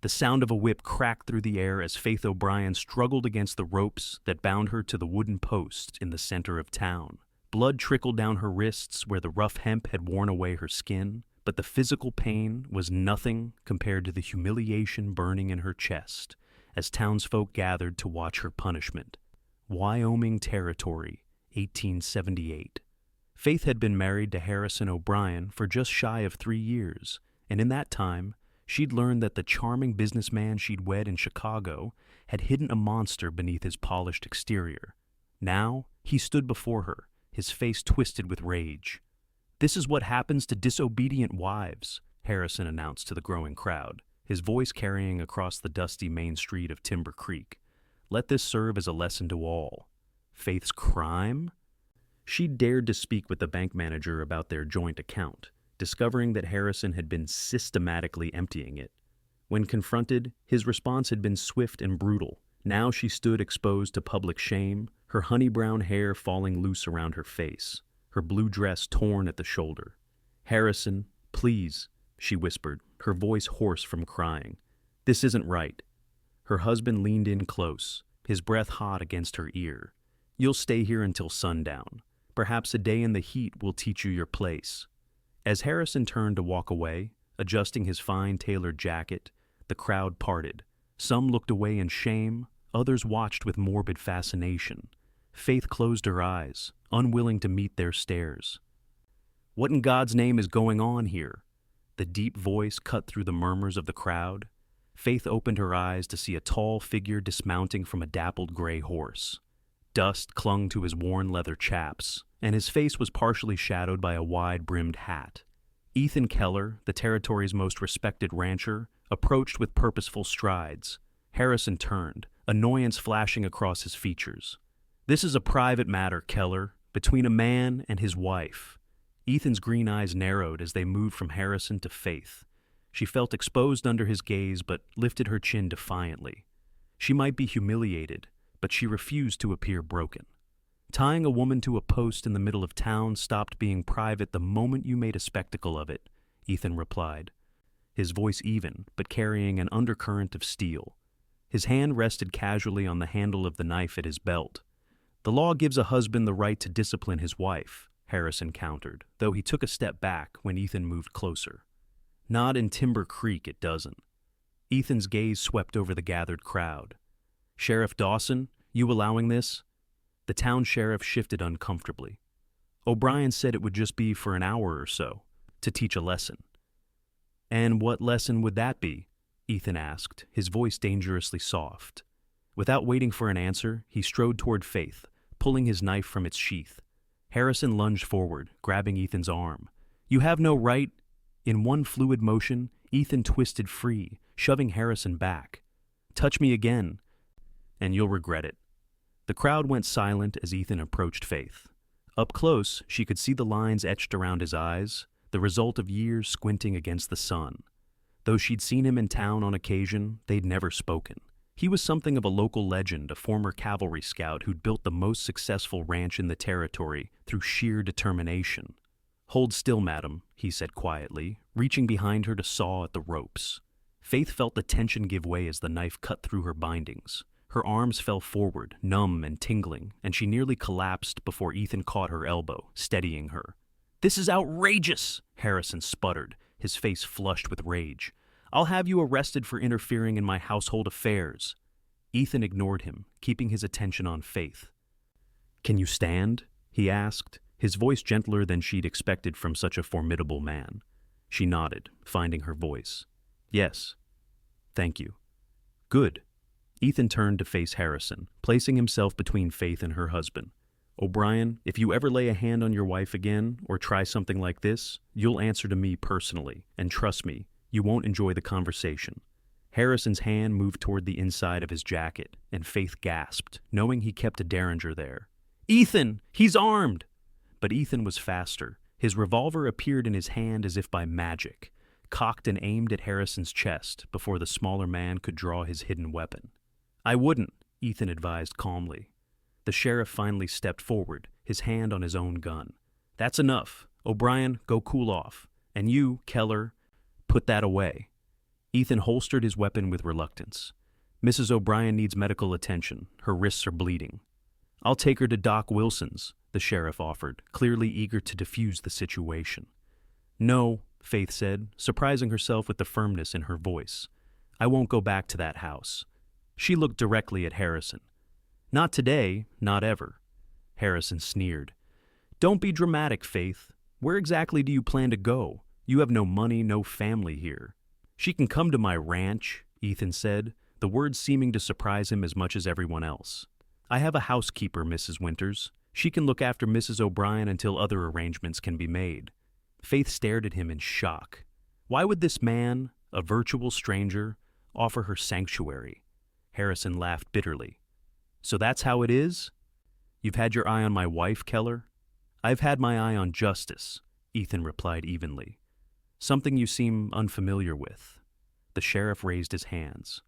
The sound of a whip cracked through the air as Faith O'Brien struggled against the ropes that bound her to the wooden post in the center of town. Blood trickled down her wrists where the rough hemp had worn away her skin, but the physical pain was nothing compared to the humiliation burning in her chest as townsfolk gathered to watch her punishment. Wyoming Territory, 1878. Faith had been married to Harrison O'Brien for just shy of 3 years, and in that time, she'd learned that the charming businessman she'd wed in Chicago had hidden a monster beneath his polished exterior. Now, he stood before her, his face twisted with rage. "This is what happens to disobedient wives," Harrison announced to the growing crowd, his voice carrying across the dusty main street of Timber Creek. "Let this serve as a lesson to all." Faith's crime? She dared to speak with the bank manager about their joint account, discovering that Harrison had been systematically emptying it. When confronted, his response had been swift and brutal. Now she stood exposed to public shame, her honey-brown hair falling loose around her face, her blue dress torn at the shoulder. "Harrison, please," she whispered, her voice hoarse from crying. "This isn't right." Her husband leaned in close, his breath hot against her ear. "You'll stay here until sundown. Perhaps a day in the heat will teach you your place." As Harrison turned to walk away, adjusting his fine tailored jacket, the crowd parted. Some looked away in shame, others watched with morbid fascination. Faith closed her eyes, unwilling to meet their stares. "What in God's name is going on here?" The deep voice cut through the murmurs of the crowd. Faith opened her eyes to see a tall figure dismounting from a dappled gray horse. Dust clung to his worn leather chaps, and his face was partially shadowed by a wide-brimmed hat. Ethan Keller, the territory's most respected rancher, approached with purposeful strides. Harrison turned, annoyance flashing across his features. "This is a private matter, Keller, between a man and his wife." Ethan's green eyes narrowed as they moved from Harrison to Faith. She felt exposed under his gaze but lifted her chin defiantly. She might be humiliated, but she refused to appear broken. "Tying a woman to a post in the middle of town stopped being private the moment you made a spectacle of it," Ethan replied, his voice even, but carrying an undercurrent of steel. His hand rested casually on the handle of the knife at his belt. "The law gives a husband the right to discipline his wife," Harrison countered, though he took a step back when Ethan moved closer. "Not in Timber Creek, it doesn't." Ethan's gaze swept over the gathered crowd. "Sheriff Dawson, you allowing this?" The town sheriff shifted uncomfortably. "O'Brien said it would just be for an hour or so, to teach a lesson." "And what lesson would that be?" Ethan asked, his voice dangerously soft. Without waiting for an answer, he strode toward Faith, pulling his knife from its sheath. Harrison lunged forward, grabbing Ethan's arm. "You have no right—" In one fluid motion, Ethan twisted free, shoving Harrison back. "Touch me again, and you'll regret it." The crowd went silent as Ethan approached Faith. Up close, she could see the lines etched around his eyes, the result of years squinting against the sun. Though she'd seen him in town on occasion, they'd never spoken. He was something of a local legend, a former cavalry scout who'd built the most successful ranch in the territory through sheer determination. "Hold still, madam," he said quietly, reaching behind her to saw at the ropes. Faith felt the tension give way as the knife cut through her bindings. Her arms fell forward, numb and tingling, and she nearly collapsed before Ethan caught her elbow, steadying her. "This is outrageous!" Harrison sputtered, his face flushed with rage. "I'll have you arrested for interfering in my household affairs." Ethan ignored him, keeping his attention on Faith. "Can you stand?" he asked, his voice gentler than she'd expected from such a formidable man. She nodded, finding her voice. "Yes. Thank you." "Good." Ethan turned to face Harrison, placing himself between Faith and her husband. "O'Brien, if you ever lay a hand on your wife again, or try something like this, you'll answer to me personally, and trust me, you won't enjoy the conversation." Harrison's hand moved toward the inside of his jacket, and Faith gasped, knowing he kept a derringer there. "Ethan! He's armed!" But Ethan was faster. His revolver appeared in his hand as if by magic, cocked and aimed at Harrison's chest before the smaller man could draw his hidden weapon. "I wouldn't," Ethan advised calmly. The sheriff finally stepped forward, his hand on his own gun. "That's enough. O'Brien, go cool off. And you, Keller, put that away." Ethan holstered his weapon with reluctance. Mrs. O'Brien needs medical attention. Her wrists are bleeding. I'll take her to Doc Wilson's, the sheriff offered, clearly eager to defuse the situation. No, Faith said, surprising herself with the firmness in her voice. I won't go back to that house. She looked directly at Harrison. Not today, not ever. Harrison sneered. Don't be dramatic, Faith. Where exactly do you plan to go? You have no money, no family here. She can come to my ranch, Ethan said, the words seeming to surprise him as much as everyone else. I have a housekeeper, Mrs. Winters. She can look after Mrs. O'Brien until other arrangements can be made. Faith stared at him in shock. Why would this man, a virtual stranger, offer her sanctuary? Harrison laughed bitterly. So that's how it is? You've had your eye on my wife, Keller? I've had my eye on justice, Ethan replied evenly. Something you seem unfamiliar with. The sheriff raised his hands.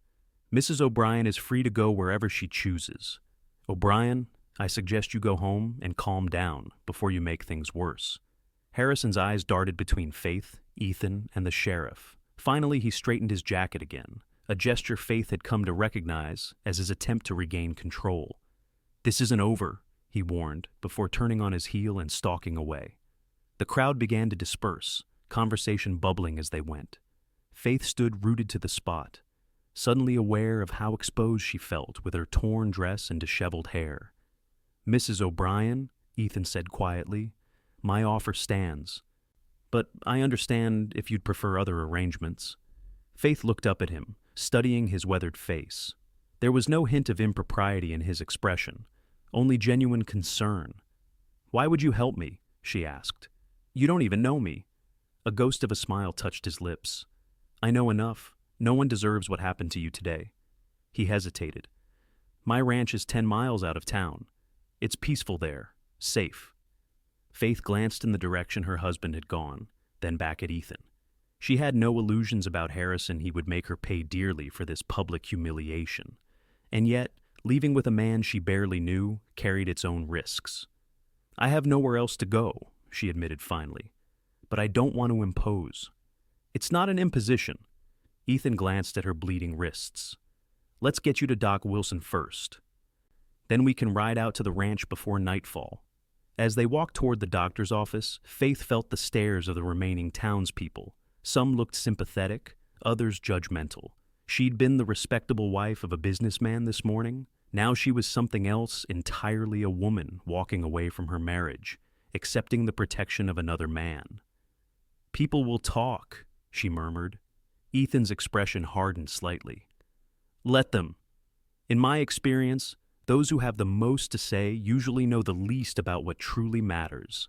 Mrs. O'Brien is free to go wherever she chooses. O'Brien, I suggest you go home and calm down before you make things worse. Harrison's eyes darted between Faith, Ethan, and the sheriff. Finally, he straightened his jacket again, a gesture Faith had come to recognize as his attempt to regain control. This isn't over, he warned, before turning on his heel and stalking away. The crowd began to disperse, conversation bubbling as they went. Faith stood rooted to the spot, suddenly aware of how exposed she felt with her torn dress and disheveled hair. Mrs. O'Brien, Ethan said quietly, my offer stands. But I understand if you'd prefer other arrangements. Faith looked up at him, studying his weathered face. There was no hint of impropriety in his expression, only genuine concern. Why would you help me? She asked. You don't even know me. A ghost of a smile touched his lips. I know enough. No one deserves what happened to you today. He hesitated. My ranch is 10 miles out of town. It's peaceful there, safe. Faith glanced in the direction her husband had gone, then back at Ethan. She had no illusions about Harrison. He would make her pay dearly for this public humiliation. And yet, leaving with a man she barely knew carried its own risks. I have nowhere else to go, she admitted finally. But I don't want to impose. It's not an imposition. Ethan glanced at her bleeding wrists. Let's get you to Doc Wilson first. Then we can ride out to the ranch before nightfall. As they walked toward the doctor's office, Faith felt the stares of the remaining townspeople. Some looked sympathetic, others judgmental. She'd been the respectable wife of a businessman this morning. Now she was something else, entirely a woman walking away from her marriage, accepting the protection of another man. People will talk, she murmured. Ethan's expression hardened slightly. Let them. In my experience, those who have the most to say usually know the least about what truly matters.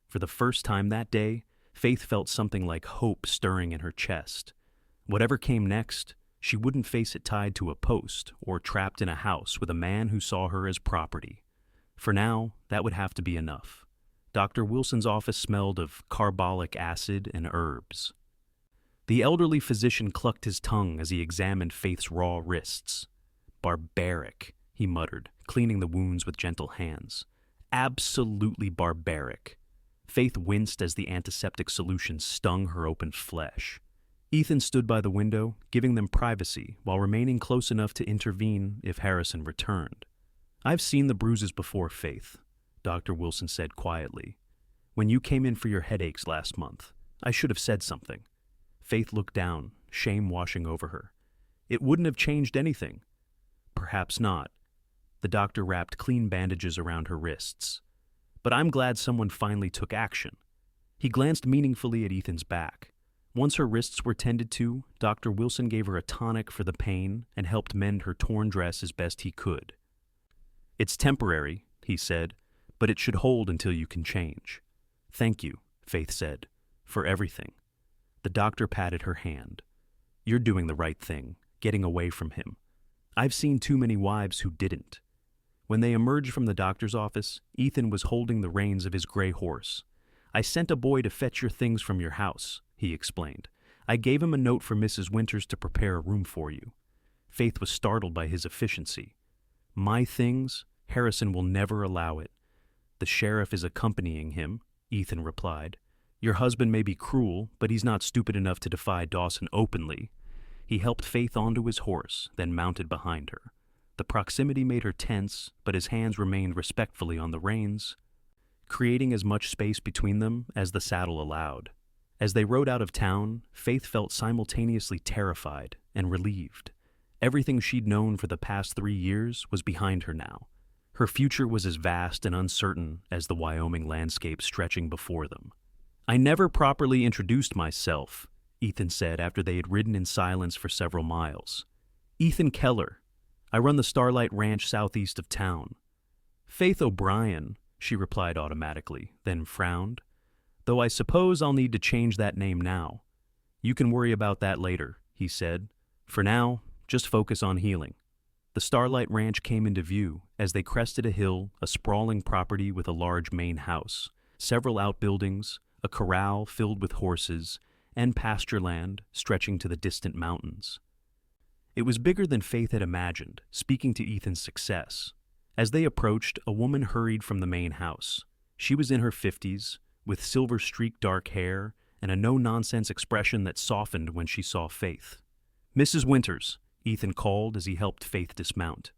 For the first time that day, Faith felt something like hope stirring in her chest. Whatever came next, she wouldn't face it tied to a post or trapped in a house with a man who saw her as property. For now, that would have to be enough. Dr. Wilson's office smelled of carbolic acid and herbs. The elderly physician clucked his tongue as he examined Faith's raw wrists. Barbaric, he muttered, cleaning the wounds with gentle hands. Absolutely barbaric. Faith winced as the antiseptic solution stung her open flesh. Ethan stood by the window, giving them privacy while remaining close enough to intervene if Harrison returned. I've seen the bruises before, Faith, Dr. Wilson said quietly. When you came in for your headaches last month, I should have said something. Faith looked down, shame washing over her. It wouldn't have changed anything. Perhaps not. The doctor wrapped clean bandages around her wrists. But I'm glad someone finally took action. He glanced meaningfully at Ethan's back. Once her wrists were tended to, Dr. Wilson gave her a tonic for the pain and helped mend her torn dress as best he could. It's temporary, he said, but it should hold until you can change. Thank you, Faith said, for everything. The doctor patted her hand. You're doing the right thing, getting away from him. I've seen too many wives who didn't. When they emerged from the doctor's office, Ethan was holding the reins of his gray horse. I sent a boy to fetch your things from your house, he explained. I gave him a note for Mrs. Winters to prepare a room for you. Faith was startled by his efficiency. My things? Harrison will never allow it. The sheriff is accompanying him, Ethan replied. Your husband may be cruel, but he's not stupid enough to defy Dawson openly. He helped Faith onto his horse, then mounted behind her. The proximity made her tense, but his hands remained respectfully on the reins, creating as much space between them as the saddle allowed. As they rode out of town, Faith felt simultaneously terrified and relieved. Everything she'd known for the past 3 years was behind her now. Her future was as vast and uncertain as the Wyoming landscape stretching before them. "I never properly introduced myself," Ethan said after they had ridden in silence for several miles. "Ethan Keller. I run the Starlight Ranch southeast of town." "Faith O'Brien," she replied automatically, then frowned. "Though I suppose I'll need to change that name now." "You can worry about that later," he said. "For now, just focus on healing." The Starlight Ranch came into view as they crested a hill, a sprawling property with a large main house, several outbuildings, a corral filled with horses, and pasture land stretching to the distant mountains. It was bigger than Faith had imagined, speaking to Ethan's success. As they approached, a woman hurried from the main house. She was in her 50s, with silver-streaked dark hair and a no-nonsense expression that softened when she saw Faith. "Mrs. Winters," Ethan called as he helped Faith dismount.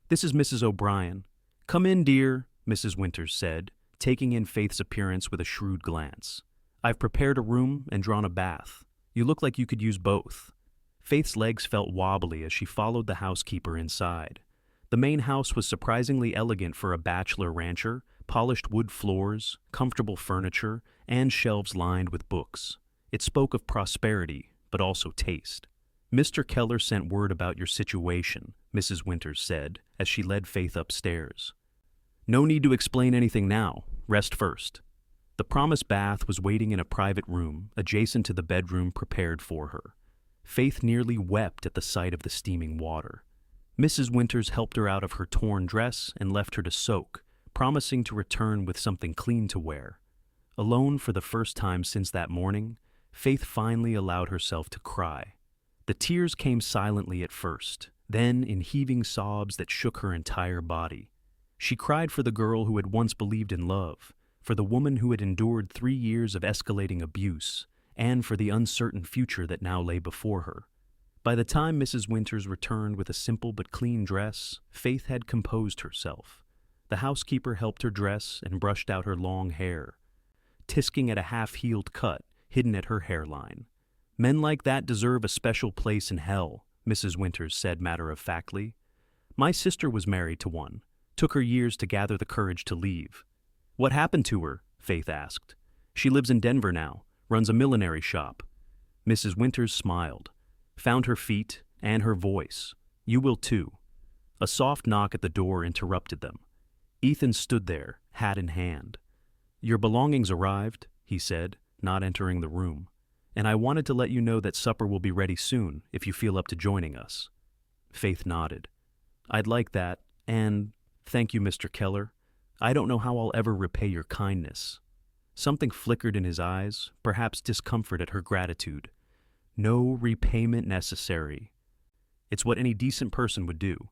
"This is Mrs. O'Brien." "Come in, dear," Mrs. Winters said, taking in Faith's appearance with a shrewd glance. "I've prepared a room and drawn a bath. You look like you could use both." Faith's legs felt wobbly as she followed the housekeeper inside. The main house was surprisingly elegant for a bachelor rancher, polished wood floors, comfortable furniture, and shelves lined with books. It spoke of prosperity, but also taste. "Mr. Keller sent word about your situation," Mrs. Winters said, as she led Faith upstairs. "No need to explain anything now. Rest first." The promised bath was waiting in a private room, adjacent to the bedroom prepared for her. Faith nearly wept at the sight of the steaming water. Mrs. Winters helped her out of her torn dress and left her to soak, promising to return with something clean to wear. Alone for the first time since that morning, Faith finally allowed herself to cry. The tears came silently at first, then in heaving sobs that shook her entire body. She cried for the girl who had once believed in love, for the woman who had endured 3 years of escalating abuse, and for the uncertain future that now lay before her. By the time Mrs. Winters returned with a simple but clean dress, Faith had composed herself. The housekeeper helped her dress and brushed out her long hair, tisking at a half-healed cut hidden at her hairline. "Men like that deserve a special place in hell," Mrs. Winters said matter-of-factly. "My sister was married to one. Took her years to gather the courage to leave." "What happened to her?" Faith asked. "She lives in Denver now, runs a millinery shop." Mrs. Winters smiled, found her feet and her voice. "You will too." A soft knock at the door interrupted them. Ethan stood there, hat in hand. "Your belongings arrived," he said, not entering the room. "And I wanted to let you know that supper will be ready soon, if you feel up to joining us." Faith nodded. "I'd like that, and thank you, Mr. Keller. I don't know how I'll ever repay your kindness." Something flickered in his eyes, perhaps discomfort at her gratitude. "No repayment necessary. It's what any decent person would do."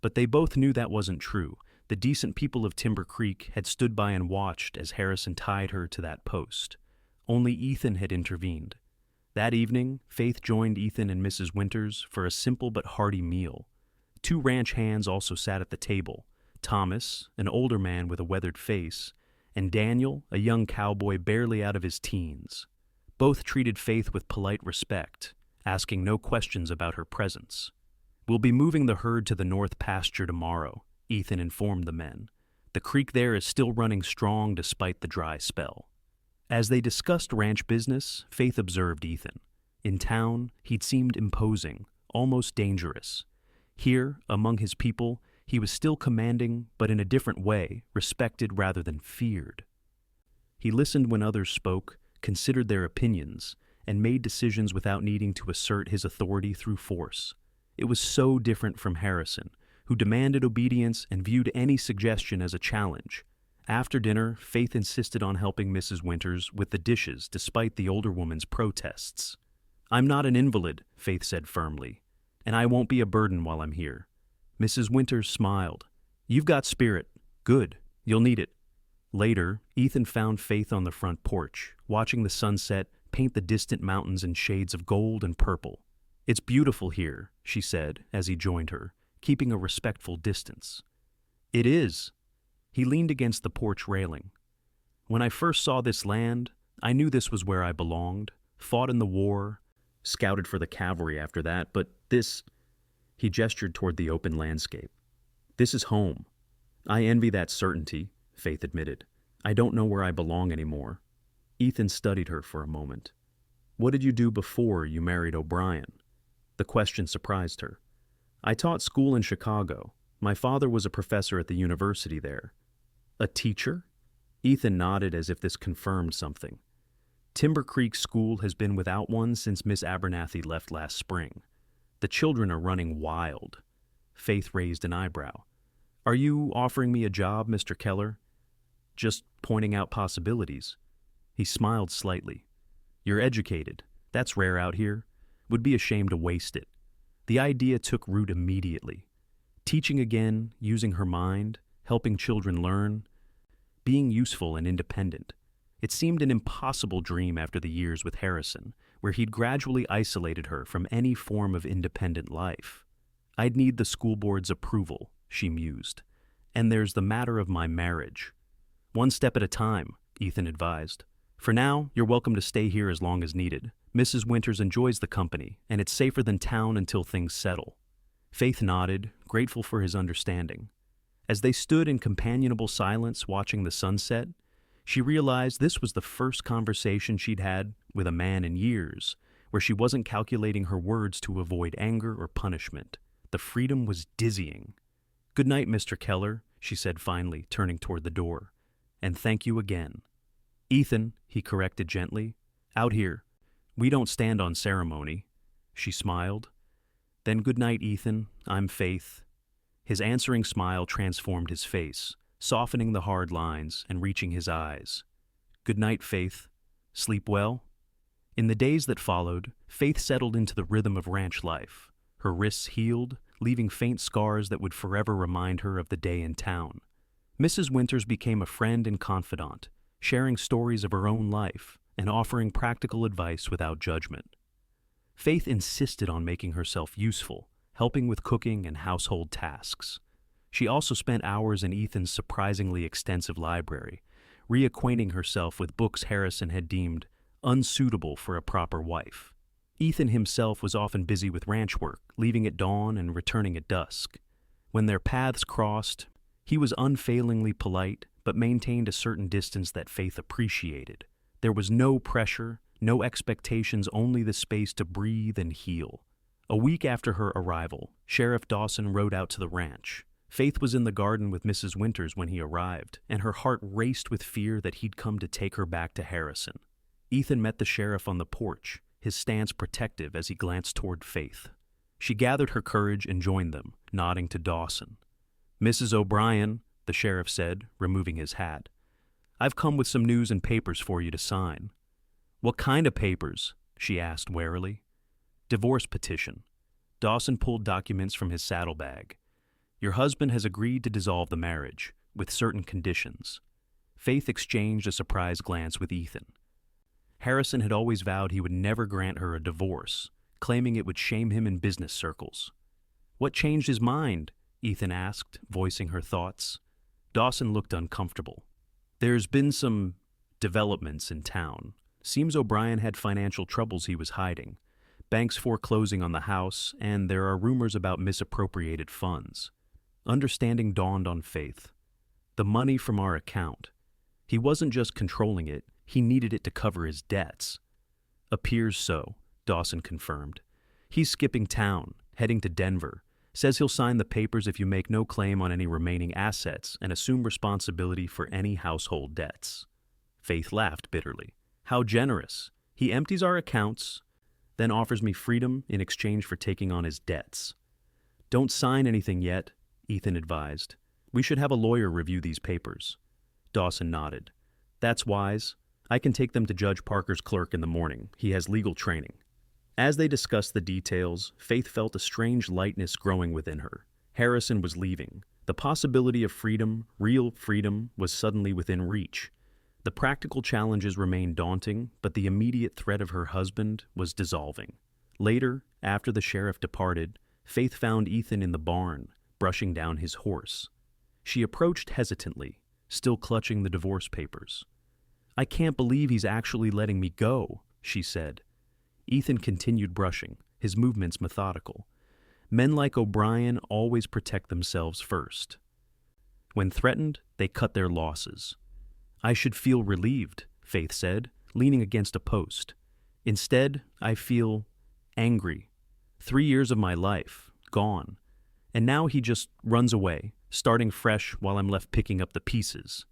But they both knew that wasn't true. The decent people of Timber Creek had stood by and watched as Harrison tied her to that post. Only Ethan had intervened. That evening, Faith joined Ethan and Mrs. Winters for a simple but hearty meal. 2 ranch hands also sat at the table: Thomas, an older man with a weathered face, and Daniel, a young cowboy barely out of his teens. Both treated Faith with polite respect, asking no questions about her presence. "We'll be moving the herd to the north pasture tomorrow," Ethan informed the men. "The creek there is still running strong despite the dry spell." As they discussed ranch business, Faith observed Ethan. In town, he'd seemed imposing, almost dangerous. Here, among his people, he was still commanding, but in a different way, respected rather than feared. He listened when others spoke, considered their opinions, and made decisions without needing to assert his authority through force. It was so different from Harrison, who demanded obedience and viewed any suggestion as a challenge. After dinner, Faith insisted on helping Mrs. Winters with the dishes despite the older woman's protests. "I'm not an invalid," Faith said firmly, "and I won't be a burden while I'm here." Mrs. Winters smiled. "You've got spirit. Good. You'll need it." Later, Ethan found Faith on the front porch, watching the sunset paint the distant mountains in shades of gold and purple. "It's beautiful here," she said as he joined her, keeping a respectful distance. "It is." He leaned against the porch railing. "When I first saw this land, I knew this was where I belonged, fought in the war, scouted for the cavalry after that, but this—" He gestured toward the open landscape. "This is home." "I envy that certainty," Faith admitted. "I don't know where I belong anymore." Ethan studied her for a moment. "What did you do before you married O'Brien?" The question surprised her. "I taught school in Chicago. My father was a professor at the university there." "A teacher?" Ethan nodded as if this confirmed something. "Timber Creek School has been without one since Miss Abernathy left last spring. The children are running wild." Faith raised an eyebrow. "Are you offering me a job, Mr. Keller?" "Just pointing out possibilities." He smiled slightly. "You're educated. That's rare out here. Would be a shame to waste it." The idea took root immediately. Teaching again, using her mind, helping children learn, being useful and independent. It seemed an impossible dream after the years with Harrison, where he'd gradually isolated her from any form of independent life. "I'd need the school board's approval," she mused. "And there's the matter of my marriage." "One step at a time," Ethan advised. "For now, you're welcome to stay here as long as needed. Mrs. Winters enjoys the company, and it's safer than town until things settle." Faith nodded, grateful for his understanding. As they stood in companionable silence watching the sunset, she realized this was the first conversation she'd had with a man in years, where she wasn't calculating her words to avoid anger or punishment. The freedom was dizzying. "Good night, Mr. Keller," she said finally, turning toward the door. "And thank you again." "Ethan," he corrected gently. "Out here. We don't stand on ceremony." She smiled. "Then good night, Ethan. I'm Faith." His answering smile transformed his face, softening the hard lines and reaching his eyes. "Good night, Faith. Sleep well?" In the days that followed, Faith settled into the rhythm of ranch life. Her wrists healed, leaving faint scars that would forever remind her of the day in town. Mrs. Winters became a friend and confidant, sharing stories of her own life and offering practical advice without judgment. Faith insisted on making herself useful, helping with cooking and household tasks. She also spent hours in Ethan's surprisingly extensive library, reacquainting herself with books Harrison had deemed unsuitable for a proper wife. Ethan himself was often busy with ranch work, leaving at dawn and returning at dusk. When their paths crossed, he was unfailingly polite, but maintained a certain distance that Faith appreciated. There was no pressure, no expectations, only the space to breathe and heal. A week after her arrival, Sheriff Dawson rode out to the ranch. Faith was in the garden with Mrs. Winters when he arrived, and her heart raced with fear that he'd come to take her back to Harrison. Ethan met the sheriff on the porch, his stance protective as he glanced toward Faith. She gathered her courage and joined them, nodding to Dawson. "Mrs. O'Brien," the sheriff said, removing his hat, "I've come with some news and papers for you to sign." "What kind of papers?" she asked warily. "Divorce petition." Dawson pulled documents from his saddlebag. "Your husband has agreed to dissolve the marriage, with certain conditions." Faith exchanged a surprised glance with Ethan. Harrison had always vowed he would never grant her a divorce, claiming it would shame him in business circles. "What changed his mind?" Ethan asked, voicing her thoughts. Dawson looked uncomfortable. "There's been some developments in town. Seems O'Brien had financial troubles he was hiding. Banks foreclosing on the house, and there are rumors about misappropriated funds." Understanding dawned on Faith. "The money from our account. He wasn't just controlling it, he needed it to cover his debts." "Appears so," Dawson confirmed. "He's skipping town, heading to Denver. Says he'll sign the papers if you make no claim on any remaining assets and assume responsibility for any household debts." Faith laughed bitterly. "How generous. He empties our accounts, then offers me freedom in exchange for taking on his debts." "Don't sign anything yet," Ethan advised. "We should have a lawyer review these papers." Dawson nodded. "That's wise. I can take them to Judge Parker's clerk in the morning. He has legal training." As they discussed the details, Faith felt a strange lightness growing within her. Harrison was leaving. The possibility of freedom, real freedom, was suddenly within reach. The practical challenges remained daunting, but the immediate threat of her husband was dissolving. Later, after the sheriff departed, Faith found Ethan in the barn, brushing down his horse. She approached hesitantly, still clutching the divorce papers. "I can't believe he's actually letting me go," she said. Ethan continued brushing, his movements methodical. Men like O'Brien always protect themselves first. When threatened, they cut their losses. "I should feel relieved," Faith said, leaning against a post. "Instead, I feel angry. 3 years of my life, gone. And now he just runs away, starting fresh while I'm left picking up the pieces."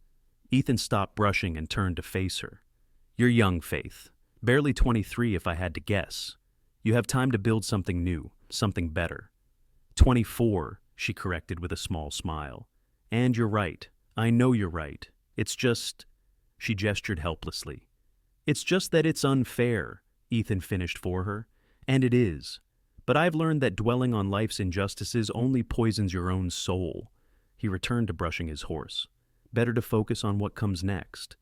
Ethan stopped brushing and turned to face her. "You're young, Faith. Barely 23 if I had to guess. You have time to build something new, something better." 24, she corrected with a small smile. "And you're right. I know you're right. It's just—" She gestured helplessly. "It's just that it's unfair," Ethan finished for her. "And it is. But I've learned that dwelling on life's injustices only poisons your own soul." He returned to brushing his horse. Better to focus on what comes next.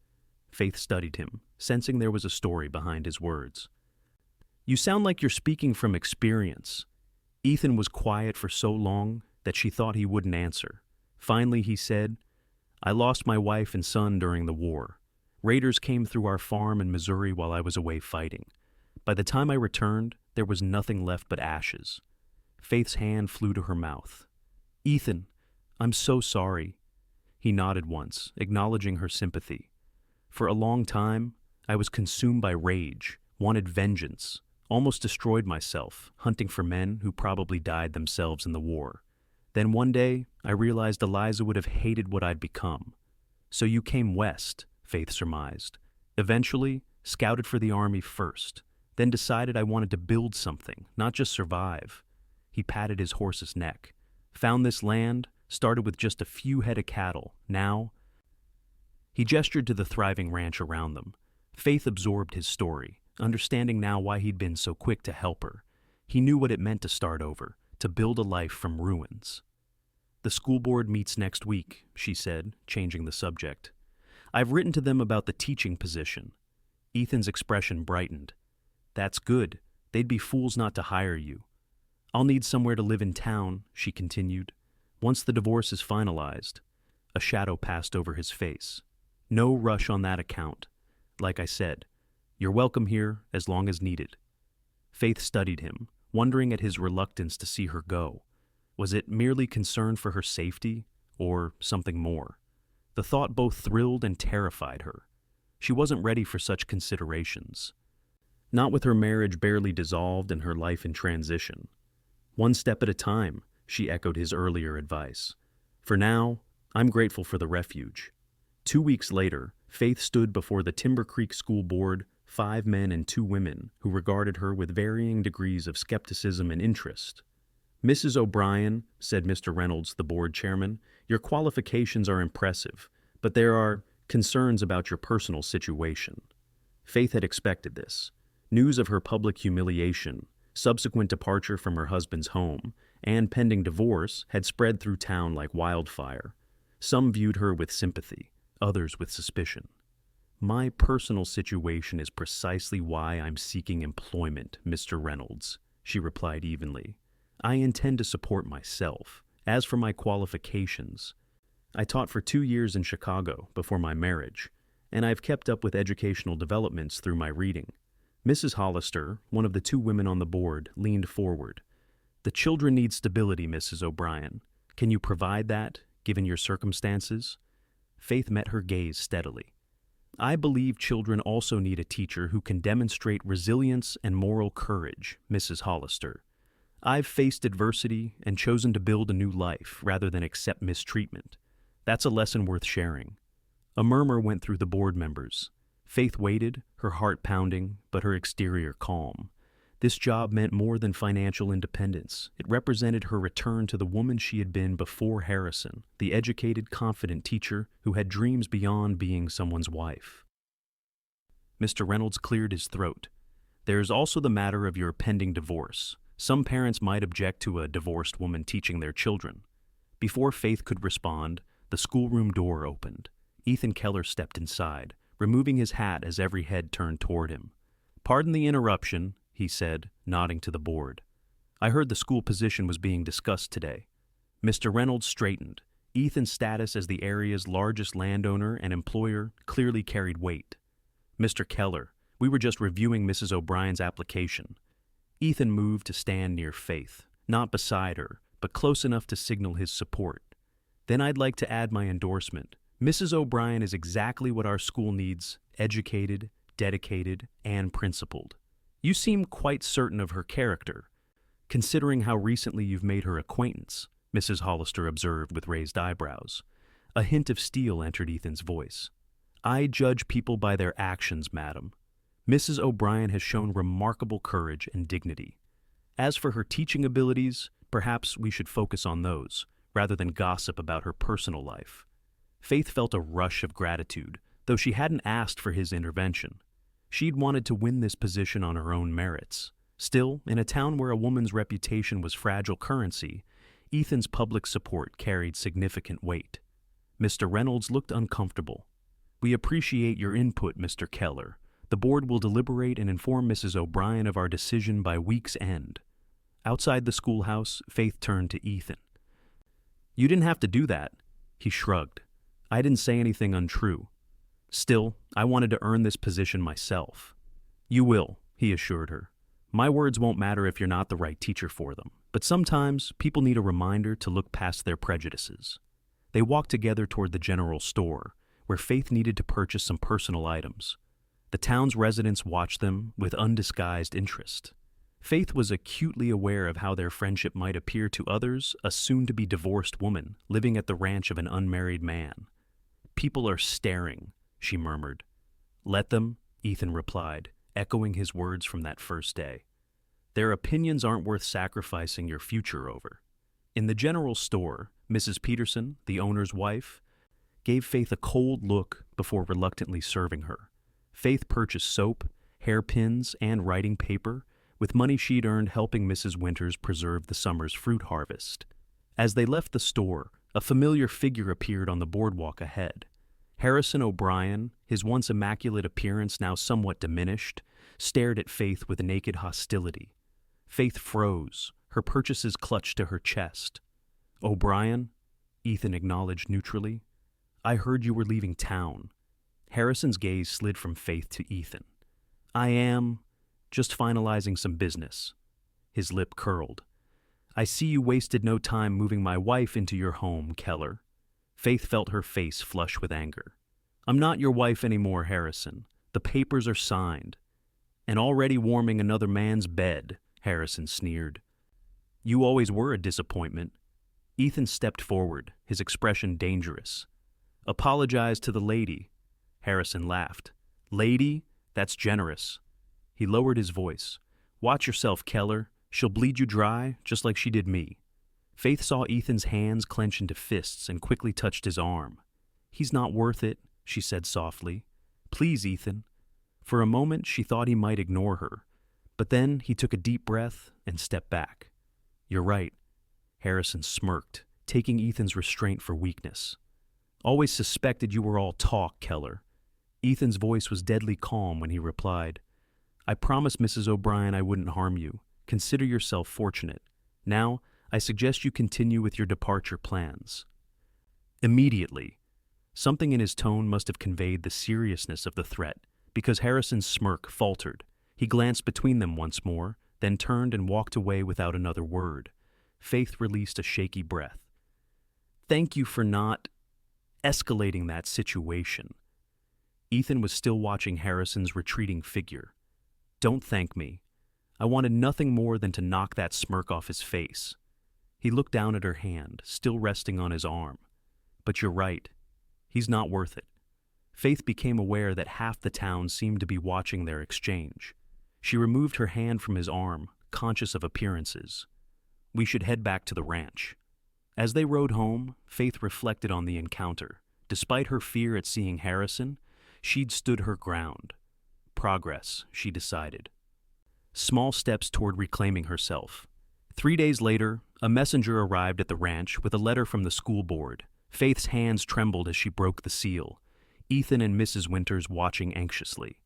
Faith studied him, sensing there was a story behind his words. "You sound like you're speaking from experience." Ethan was quiet for so long that she thought he wouldn't answer. Finally, he said, "I lost my wife and son during the war. Raiders came through our farm in Missouri while I was away fighting. By the time I returned, there was nothing left but ashes." Faith's hand flew to her mouth. "Ethan, I'm so sorry." He nodded once, acknowledging her sympathy. "For a long time, I was consumed by rage, wanted vengeance, almost destroyed myself, hunting for men who probably died themselves in the war. Then one day, I realized Eliza would have hated what I'd become. So you came west," Faith surmised. "Eventually, scouted for the army first, then decided I wanted to build something, not just survive." He patted his horse's neck. "Found this land, started with just a few head of cattle. Now—" He gestured to the thriving ranch around them. Faith absorbed his story, understanding now why he'd been so quick to help her. He knew what it meant to start over, to build a life from ruins. "The school board meets next week," she said, changing the subject. "I've written to them about the teaching position." Ethan's expression brightened. "That's good. They'd be fools not to hire you." "I'll need somewhere to live in town," she continued. "Once the divorce is finalized." A shadow passed over his face. "No rush on that account. Like I said, you're welcome here as long as needed." Faith studied him, wondering at his reluctance to see her go. Was it merely concern for her safety, or something more? The thought both thrilled and terrified her. She wasn't ready for such considerations. Not with her marriage barely dissolved and her life in transition. "One step at a time," she echoed his earlier advice. "For now, I'm grateful for the refuge." 2 weeks later, Faith stood before the Timber Creek School Board, 5 men and 2 women who regarded her with varying degrees of skepticism and interest. "Mrs. O'Brien," said Mr. Reynolds, the board chairman, "your qualifications are impressive, but there are concerns about your personal situation." Faith had expected this. News of her public humiliation, subsequent departure from her husband's home, and pending divorce had spread through town like wildfire. Some viewed her with sympathy, others with suspicion. "My personal situation is precisely why I'm seeking employment, Mr. Reynolds," she replied evenly. "I intend to support myself. As for my qualifications, I taught for 2 years in Chicago before my marriage, and I've kept up with educational developments through my reading." Mrs. Hollister, one of the 2 women on the board, leaned forward. "The children need stability, Mrs. O'Brien. Can you provide that, given your circumstances?" Faith met her gaze steadily. "I believe children also need a teacher who can demonstrate resilience and moral courage, Mrs. Hollister. I've faced adversity and chosen to build a new life rather than accept mistreatment. That's a lesson worth sharing." A murmur went through the board members. Faith waited, her heart pounding, but her exterior calm. This job meant more than financial independence. It represented her return to the woman she had been before Harrison, the educated, confident teacher who had dreams beyond being someone's wife. Mr. Reynolds cleared his throat. "There's also the matter of your pending divorce. Some parents might object to a divorced woman teaching their children." Before Faith could respond, the schoolroom door opened. Ethan Keller stepped inside, removing his hat as every head turned toward him. "Pardon the interruption," he said, nodding to the board. I heard the school position was being discussed today. Mr. Reynolds straightened. Ethan's status as the area's largest landowner and employer clearly carried weight. Mr. Keller, we were just reviewing Mrs. O'Brien's application. Ethan moved to stand near Faith, not beside her, but close enough to signal his support. Then I'd like to add my endorsement. Mrs. O'Brien is exactly what our school needs: educated, dedicated, and principled. You seem quite certain of her character, considering how recently you've made her acquaintance, Mrs. Hollister observed with raised eyebrows. A hint of steel entered Ethan's voice. I judge people by their actions, madam. Mrs. O'Brien has shown remarkable courage and dignity. As for her teaching abilities, perhaps we should focus on those, rather than gossip about her personal life. Faith felt a rush of gratitude, though she hadn't asked for his intervention. She'd wanted to win this position on her own merits. Still, in a town where a woman's reputation was fragile currency, Ethan's public support carried significant weight. Mr. Reynolds looked uncomfortable. We appreciate your input, Mr. Keller. The board will deliberate and inform Mrs. O'Brien of our decision by week's end. Outside the schoolhouse, Faith turned to Ethan. You didn't have to do that. He shrugged. I didn't say anything untrue. Still, I wanted to earn this position myself. You will, he assured her. My words won't matter if you're not the right teacher for them, but sometimes people need a reminder to look past their prejudices. They walked together toward the general store, where Faith needed to purchase some personal items. The town's residents watched them with undisguised interest. Faith was acutely aware of how their friendship might appear to others, a soon-to-be divorced woman living at the ranch of an unmarried man. People are staring, she murmured. Let them, Ethan replied, echoing his words from that first day. Their opinions aren't worth sacrificing your future over. In the general store, Mrs. Peterson, the owner's wife, gave Faith a cold look before reluctantly serving her. Faith purchased soap, hairpins, and writing paper, with money she'd earned helping Mrs. Winters preserve the summer's fruit harvest. As they left the store, a familiar figure appeared on the boardwalk ahead. Harrison O'Brien, his once immaculate appearance now somewhat diminished, stared at Faith with naked hostility. Faith froze, her purchases clutched to her chest. O'Brien, Ethan acknowledged neutrally. I heard you were leaving town. Harrison's gaze slid from Faith to Ethan. I am just finalizing some business. His lip curled. I see you wasted no time moving my wife into your home, Keller. Faith felt her face flush with anger. I'm not your wife anymore, Harrison. The papers are signed. And already warming another man's bed, Harrison sneered. You always were a disappointment. Ethan stepped forward, his expression dangerous. Apologize to the lady. Harrison laughed. Lady? That's generous. He lowered his voice. Watch yourself, Keller. She'll bleed you dry, just like she did me. Faith saw Ethan's hands clench into fists and quickly touched his arm. He's not worth it, she said softly. Please, Ethan. For a moment, she thought he might ignore her, but then he took a deep breath and stepped back. You're right. Harrison smirked, taking Ethan's restraint for weakness. Always suspected you were all talk, Keller. Ethan's voice was deadly calm when he replied, I promised Mrs. O'Brien I wouldn't harm you. Consider yourself fortunate. Now, I suggest you continue with your departure plans. Immediately. Something in his tone must have conveyed the seriousness of the threat, because Harrison's smirk faltered. He glanced between them once more, then turned and walked away without another word. Faith released a shaky breath. Thank you for not escalating that situation. Ethan was still watching Harrison's retreating figure. Don't thank me. I wanted nothing more than to knock that smirk off his face. He looked down at her hand, still resting on his arm. But you're right. He's not worth it. Faith became aware that half the town seemed to be watching their exchange. She removed her hand from his arm, conscious of appearances. We should head back to the ranch. As they rode home, Faith reflected on the encounter. Despite her fear at seeing Harrison, she'd stood her ground. Progress, she decided. Small steps toward reclaiming herself. 3 days later, a messenger arrived at the ranch with a letter from the school board. Faith's hands trembled as she broke the seal, Ethan and Mrs. Winters watching anxiously.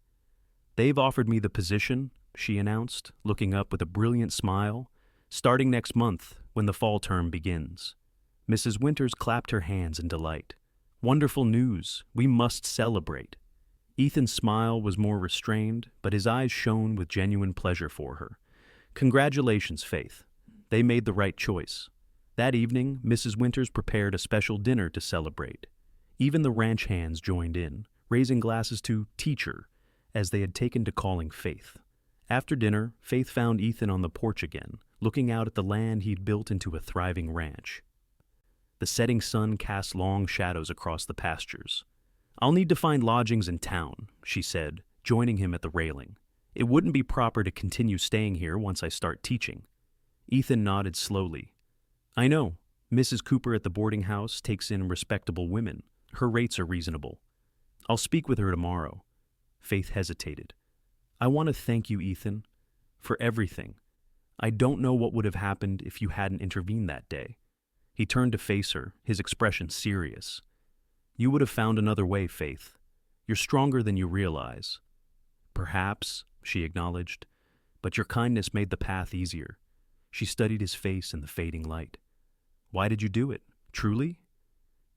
They've offered me the position, she announced, looking up with a brilliant smile. "Starting next month, when the fall term begins." Mrs. Winters clapped her hands in delight. "Wonderful news. We must celebrate." Ethan's smile was more restrained, but his eyes shone with genuine pleasure for her. "Congratulations, Faith. They made the right choice." That evening, Mrs. Winters prepared a special dinner to celebrate. Even the ranch hands joined in, raising glasses to "teacher," as they had taken to calling Faith. After dinner, Faith found Ethan on the porch again, looking out at the land he'd built into a thriving ranch. The setting sun cast long shadows across the pastures. "I'll need to find lodgings in town," she said, joining him at the railing. "It wouldn't be proper to continue staying here once I start teaching." Ethan nodded slowly. "I know. Mrs. Cooper at the boarding house takes in respectable women. Her rates are reasonable. I'll speak with her tomorrow." Faith hesitated. "I want to thank you, Ethan, for everything. I don't know what would have happened if you hadn't intervened that day." He turned to face her, his expression serious. "You would have found another way, Faith. You're stronger than you realize." "Perhaps," she acknowledged, "but your kindness made the path easier." She studied his face in the fading light. "Why did you do it? Truly?"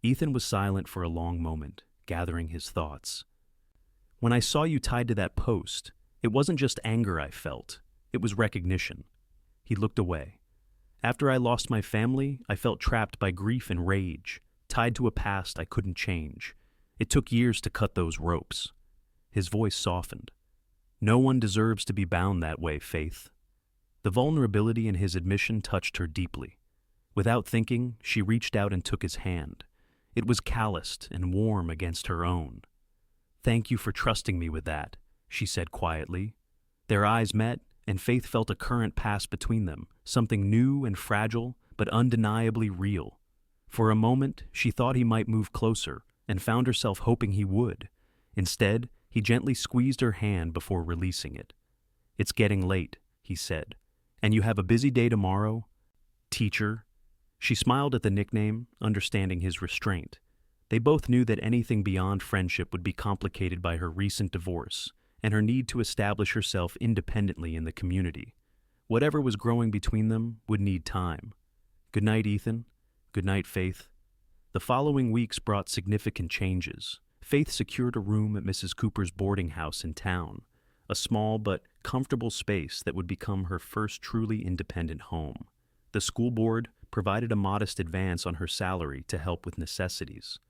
Ethan was silent for a long moment, gathering his thoughts. "When I saw you tied to that post, it wasn't just anger I felt. It was recognition." He looked away. "After I lost my family, I felt trapped by grief and rage, tied to a past I couldn't change. It took years to cut those ropes." His voice softened. "No one deserves to be bound that way, Faith." The vulnerability in his admission touched her deeply. Without thinking, she reached out and took his hand. It was calloused and warm against her own. "Thank you for trusting me with that," she said quietly. Their eyes met, and Faith felt a current pass between them, something new and fragile, but undeniably real. For a moment, she thought he might move closer, and found herself hoping he would. Instead, he gently squeezed her hand before releasing it. "It's getting late," he said. "And you have a busy day tomorrow, teacher." She smiled at the nickname, understanding his restraint. They both knew that anything beyond friendship would be complicated by her recent divorce and her need to establish herself independently in the community. Whatever was growing between them would need time. "Good night, Ethan." "Good night, Faith." The following weeks brought significant changes. Faith secured a room at Mrs. Cooper's boarding house in town, a small but comfortable space that would become her first truly independent home. The school board provided a modest advance on her salary to help with necessities.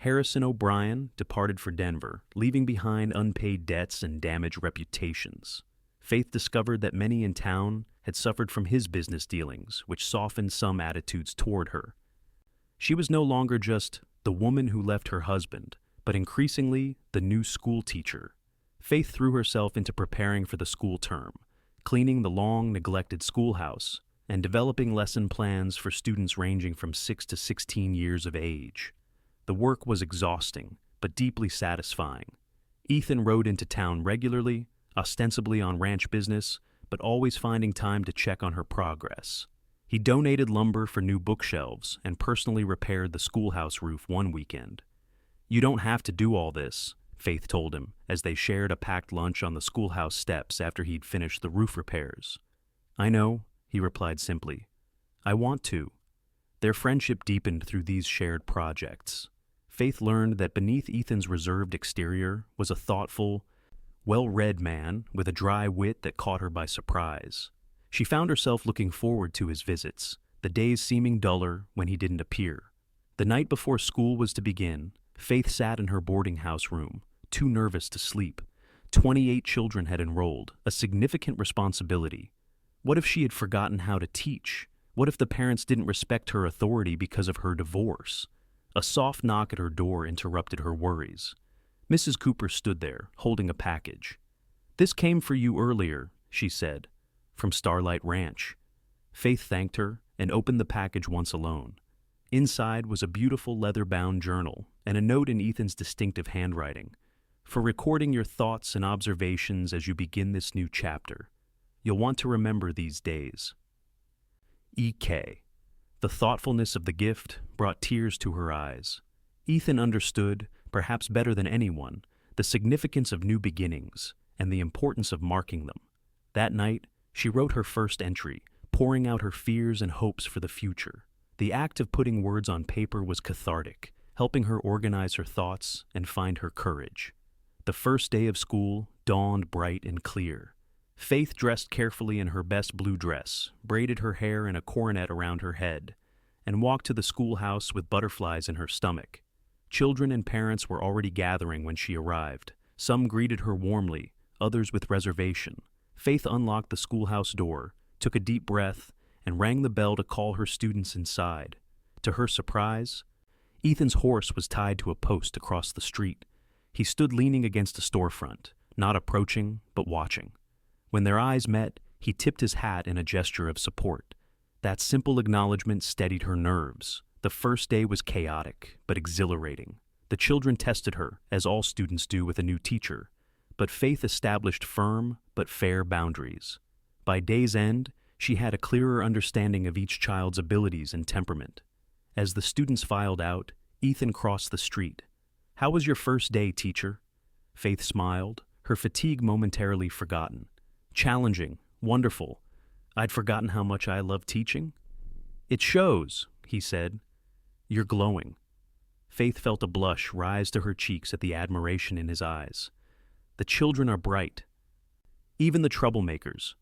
Harrison O'Brien departed for Denver, leaving behind unpaid debts and damaged reputations. Faith discovered that many in town had suffered from his business dealings, which softened some attitudes toward her. She was no longer just the woman who left her husband, but increasingly the new school teacher. Faith threw herself into preparing for the school term, cleaning the long-neglected schoolhouse, and developing lesson plans for students ranging from 6 to 16 years of age. The work was exhausting, but deeply satisfying. Ethan rode into town regularly, ostensibly on ranch business, but always finding time to check on her progress. He donated lumber for new bookshelves and personally repaired the schoolhouse roof one weekend. "You don't have to do all this," Faith told him, as they shared a packed lunch on the schoolhouse steps after he'd finished the roof repairs. "I know," he replied simply. "I want to." Their friendship deepened through these shared projects. Faith learned that beneath Ethan's reserved exterior was a thoughtful, well-read man with a dry wit that caught her by surprise. She found herself looking forward to his visits, the days seeming duller when he didn't appear. The night before school was to begin, Faith sat in her boarding house room, too nervous to sleep. 28 children had enrolled, a significant responsibility. What if she had forgotten how to teach? What if the parents didn't respect her authority because of her divorce? A soft knock at her door interrupted her worries. Mrs. Cooper stood there, holding a package. "This came for you earlier," she said, "from Starlight Ranch." Faith thanked her and opened the package once alone. Inside was a beautiful leather-bound journal and a note in Ethan's distinctive handwriting. "For recording your thoughts and observations as you begin this new chapter. You'll want to remember these days. E.K." The thoughtfulness of the gift brought tears to her eyes. Ethan understood, perhaps better than anyone, the significance of new beginnings and the importance of marking them. That night, she wrote her first entry, pouring out her fears and hopes for the future. The act of putting words on paper was cathartic, helping her organize her thoughts and find her courage. The first day of school dawned bright and clear. Faith dressed carefully in her best blue dress, braided her hair in a coronet around her head, and walked to the schoolhouse with butterflies in her stomach. Children and parents were already gathering when she arrived. Some greeted her warmly, others with reservation. Faith unlocked the schoolhouse door, took a deep breath, and rang the bell to call her students inside. To her surprise, Ethan's horse was tied to a post across the street. He stood leaning against a storefront, not approaching, but watching. When their eyes met, he tipped his hat in a gesture of support. That simple acknowledgement steadied her nerves. The first day was chaotic, but exhilarating. The children tested her, as all students do with a new teacher, but Faith established firm but fair boundaries. By day's end, she had a clearer understanding of each child's abilities and temperament. As the students filed out, Ethan crossed the street. "How was your first day, teacher?" Faith smiled, her fatigue momentarily forgotten. "Challenging, wonderful. I'd forgotten how much I love teaching." "It shows," he said. "You're glowing." Faith felt a blush rise to her cheeks at the admiration in his eyes. "The children are bright. Even the troublemakers."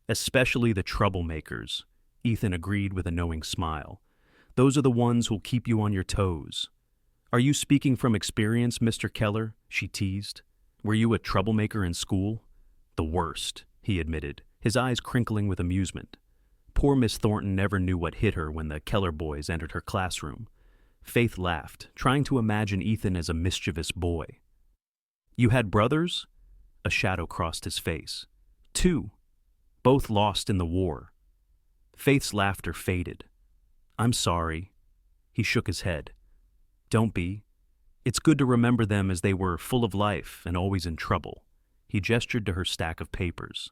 "Especially the troublemakers," Ethan agreed with a knowing smile. "Those are the ones who'll keep you on your toes." "Are you speaking from experience, Mr. Keller?" she teased. "Were you a troublemaker in school?" "The worst," he admitted, his eyes crinkling with amusement. Poor Miss Thornton never knew what hit her when the Keller boys entered her classroom. Faith laughed, trying to imagine Ethan as a mischievous boy. "You had brothers?" A shadow crossed his face. "Two. Both lost in the war." Faith's laughter faded. "I'm sorry." He shook his head. "Don't be. It's good to remember them as they were full of life and always in trouble." He gestured to her stack of papers.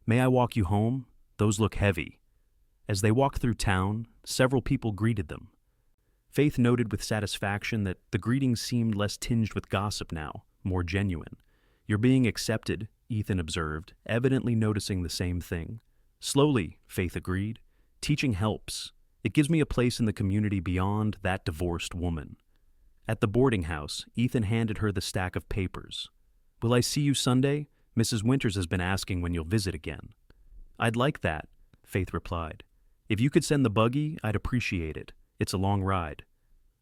"May I walk you home? Those look heavy." As they walked through town, several people greeted them. Faith noted with satisfaction that the greetings seemed less tinged with gossip now, more genuine. "You're being accepted," Ethan observed, evidently noticing the same thing. "Slowly," Faith agreed. "Teaching helps. It gives me a place in the community beyond that divorced woman." At the boarding house, Ethan handed her the stack of papers. "Will I see you Sunday? Mrs. Winters has been asking when you'll visit again." "I'd like that," Faith replied. "If you could send the buggy, I'd appreciate it. It's a long ride."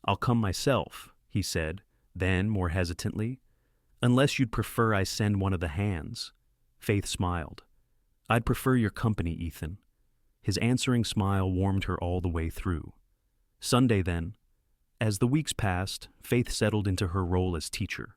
"I'll come myself," he said, then, more hesitantly, "unless you'd prefer I send one of the hands." Faith smiled. "I'd prefer your company, Ethan." His answering smile warmed her all the way through. Sunday, then. As the weeks passed, Faith settled into her role as teacher.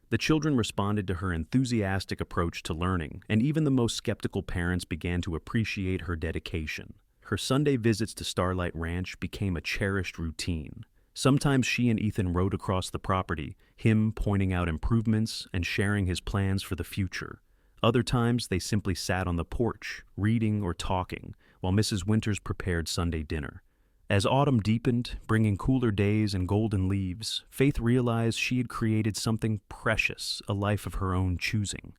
The children responded to her enthusiastic approach to learning, and even the most skeptical parents began to appreciate her dedication. Her Sunday visits to Starlight Ranch became a cherished routine. Sometimes she and Ethan rode across the property, him pointing out improvements and sharing his plans for the future. Other times they simply sat on the porch, reading or talking, while Mrs. Winters prepared Sunday dinner. As autumn deepened, bringing cooler days and golden leaves, Faith realized she had created something precious, a life of her own choosing.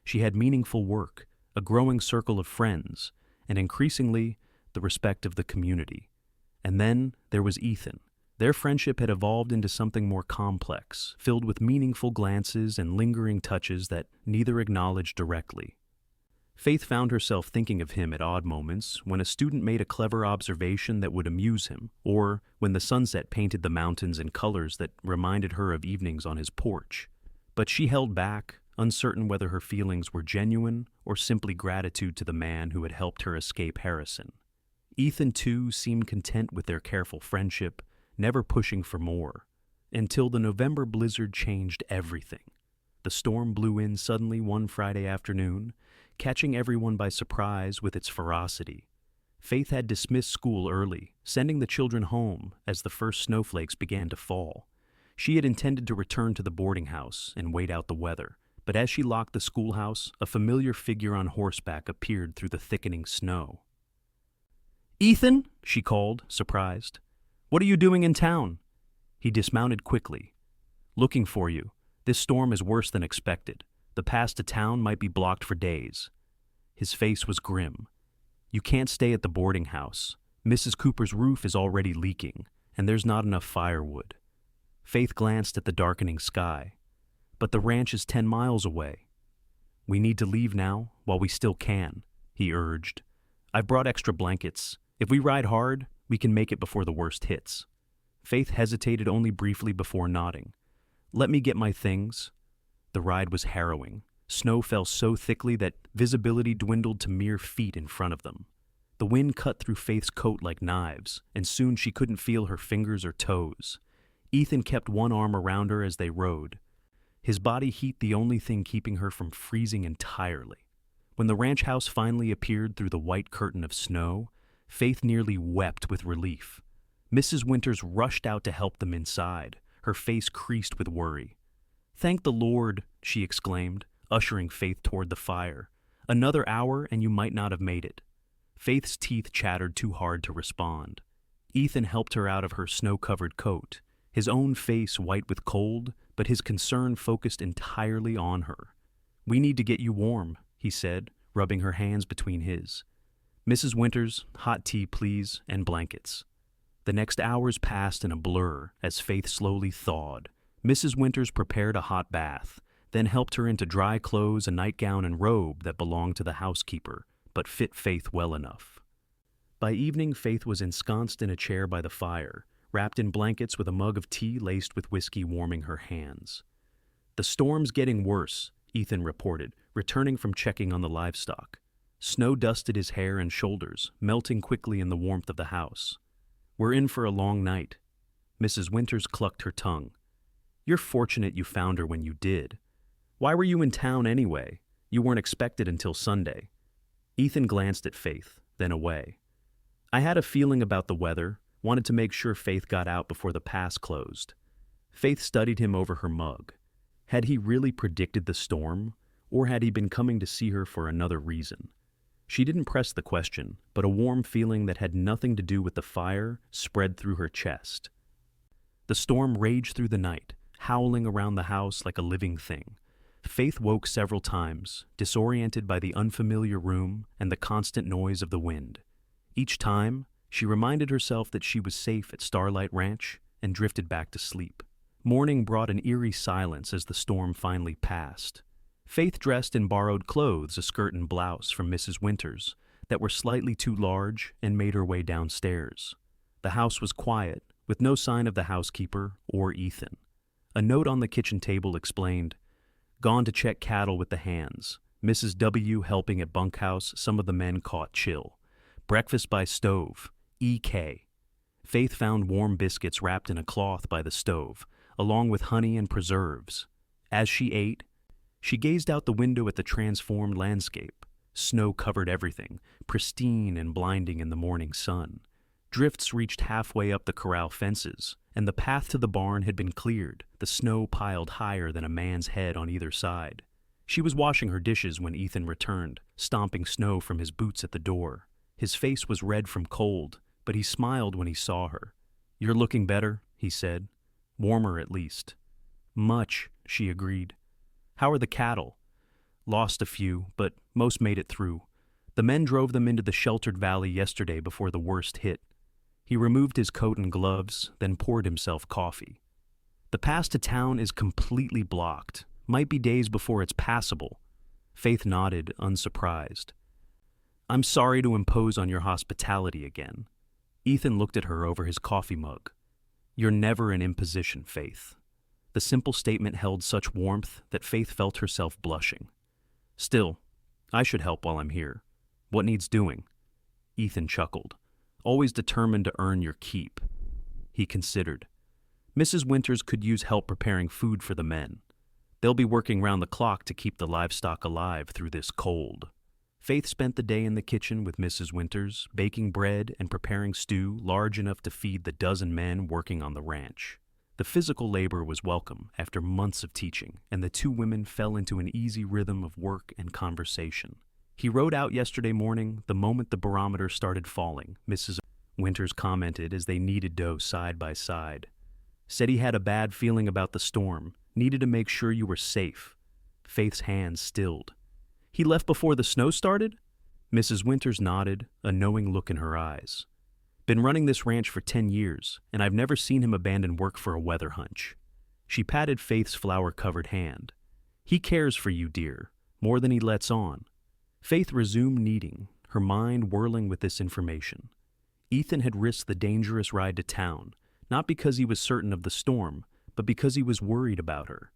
She had meaningful work, a growing circle of friends, and increasingly, the respect of the community. And then there was Ethan. Their friendship had evolved into something more complex, filled with meaningful glances and lingering touches that neither acknowledged directly. Faith found herself thinking of him at odd moments when a student made a clever observation that would amuse him, or when the sunset painted the mountains in colors that reminded her of evenings on his porch. But she held back, uncertain whether her feelings were genuine or simply gratitude to the man who had helped her escape Harrison. Ethan, too, seemed content with their careful friendship, never pushing for more, until the November blizzard changed everything. The storm blew in suddenly one Friday afternoon, catching everyone by surprise with its ferocity. Faith had dismissed school early, sending the children home as the first snowflakes began to fall. She had intended to return to the boarding house and wait out the weather, but as she locked the schoolhouse, a familiar figure on horseback appeared through the thickening snow. "Ethan," she called, surprised. "What are you doing in town?" He dismounted quickly. "Looking for you. This storm is worse than expected. The pass to town might be blocked for days." His face was grim. "You can't stay at the boarding house. Mrs. Cooper's roof is already leaking, and there's not enough firewood." Faith glanced at the darkening sky. "But the ranch is 10 miles away." "We need to leave now, while we still can," he urged. "I've brought extra blankets. If we ride hard, we can make it before the worst hits." Faith hesitated only briefly before nodding. "Let me get my things." The ride was harrowing. Snow fell so thickly that visibility dwindled to mere feet in front of them. The wind cut through Faith's coat like knives, and soon she couldn't feel her fingers or toes. Ethan kept one arm around her as they rode, his body heat the only thing keeping her from freezing entirely. When the ranch house finally appeared through the white curtain of snow, Faith nearly wept with relief. Mrs. Winters rushed out to help them inside, her face creased with worry. "Thank the Lord," she exclaimed, ushering Faith toward the fire. "Another hour and you might not have made it." Faith's teeth chattered too hard to respond. Ethan helped her out of her snow-covered coat, his own face white with cold, but his concern focused entirely on her. "We need to get you warm," he said, rubbing her hands between his. "Mrs. Winters, hot tea, please, and blankets." The next hours passed in a blur as Faith slowly thawed. Mrs. Winters prepared a hot bath, then helped her into dry clothes, a nightgown and robe that belonged to the housekeeper, but fit Faith well enough. By evening, Faith was ensconced in a chair by the fire, wrapped in blankets with a mug of tea laced with whiskey warming her hands. "The storm's getting worse," Ethan reported, returning from checking on the livestock. Snow dusted his hair and shoulders, melting quickly in the warmth of the house. "We're in for a long night." Mrs. Winters clucked her tongue. "You're fortunate you found her when you did. Why were you in town anyway? You weren't expected until Sunday." Ethan glanced at Faith, then away. "I had a feeling about the weather, wanted to make sure Faith got out before the pass closed." Faith studied him over her mug. Had he really predicted the storm, or had he been coming to see her for another reason? She didn't press the question, but a warm feeling that had nothing to do with the fire spread through her chest. The storm raged through the night, howling around the house like a living thing. Faith woke several times, disoriented by the unfamiliar room and the constant noise of the wind. Each time, she reminded herself that she was safe at Starlight Ranch and drifted back to sleep. Morning brought an eerie silence as the storm finally passed. Faith dressed in borrowed clothes, a skirt and blouse from Mrs. Winters, that were slightly too large, and made her way downstairs. The house was quiet, with no sign of the housekeeper or Ethan. A note on the kitchen table explained, "Gone to check cattle with the hands. Mrs. W. helping at bunkhouse, some of the men caught chill. Breakfast by stove. E.K." Faith found warm biscuits wrapped in a cloth by the stove, along with honey and preserves. As she ate, she gazed out the window at the transformed landscape. Snow covered everything, pristine and blinding in the morning sun. Drifts reached halfway up the corral fences, and the path to the barn had been cleared, the snow piled higher than a man's head on either side. She was washing her dishes when Ethan returned, stomping snow from his boots at the door. His face was red from cold, but he smiled when he saw her. "You're looking better," he said. "Warmer, at least." "Much," she agreed. "How are the cattle?" "Lost a few, but most made it through. The men drove them into the sheltered valley yesterday before the worst hit." He removed his coat and gloves, then poured himself coffee. "The pass to town is completely blocked. Might be days before it's passable." Faith nodded, unsurprised. "I'm sorry to impose on your hospitality again." Ethan looked at her over his coffee mug. "You're never an imposition, Faith." The simple statement held such warmth that Faith felt herself blushing. "Still, I should help while I'm here. What needs doing?" Ethan chuckled. "Always determined to earn your keep." He considered. "Mrs. Winters could use help preparing food for the men. They'll be working round the clock to keep the livestock alive through this cold." Faith spent the day in the kitchen with Mrs. Winters, baking bread and preparing stew large enough to feed the dozen men working on the ranch. The physical labor was welcome after months of teaching, and the two women fell into an easy rhythm of work and conversation. "He rode out yesterday morning the moment the barometer started falling," Mrs. Winters commented as they kneaded dough side by side. "Said he had a bad feeling about the storm, needed to make sure you were safe." Faith's hands stilled. "He left before the snow started?" Mrs. Winters nodded, a knowing look in her eyes. Been running this ranch for 10 years, and I've never seen him abandon work for a weather hunch. She patted Faith's flower-covered hand. He cares for you, dear, more than he lets on. Faith resumed kneading, her mind whirling with this information. Ethan had risked the dangerous ride to town, not because he was certain of the storm, but because he was worried about her.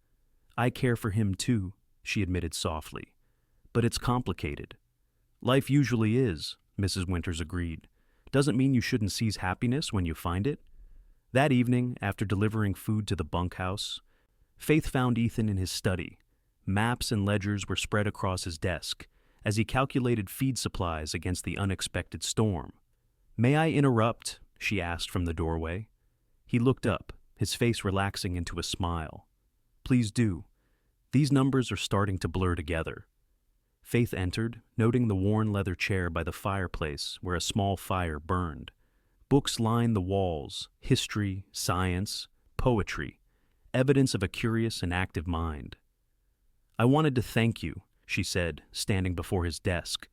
I care for him too, she admitted softly. But it's complicated. Life usually is, Mrs. Winters agreed. Doesn't mean you shouldn't seize happiness when you find it. That evening, after delivering food to the bunkhouse, Faith found Ethan in his study. Maps and ledgers were spread across his desk as he calculated feed supplies against the unexpected storm. "May I interrupt?" she asked from the doorway. He looked up, his face relaxing into a smile. "Please do. These numbers are starting to blur together." Faith entered, noting the worn leather chair by the fireplace where a small fire burned. Books lined the walls, history, science, poetry, evidence of a curious and active mind. "I wanted to thank you," she said, standing before his desk,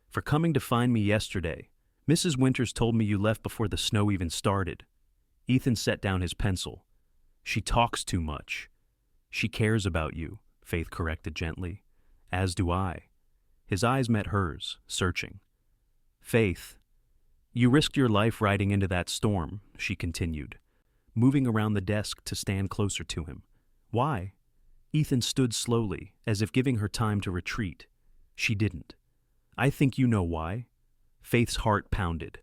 "for coming to find me yesterday. Mrs. Winters told me you left before the snow even started." Ethan set down his pencil. "She talks too much." "She cares about you," Faith corrected gently. "As do I." His eyes met hers, searching. "Faith, you risked your life riding into that storm," she continued, moving around the desk to stand closer to him. "Why?" Ethan stood slowly, as if giving her time to retreat. She didn't. "I think you know why." Faith's heart pounded.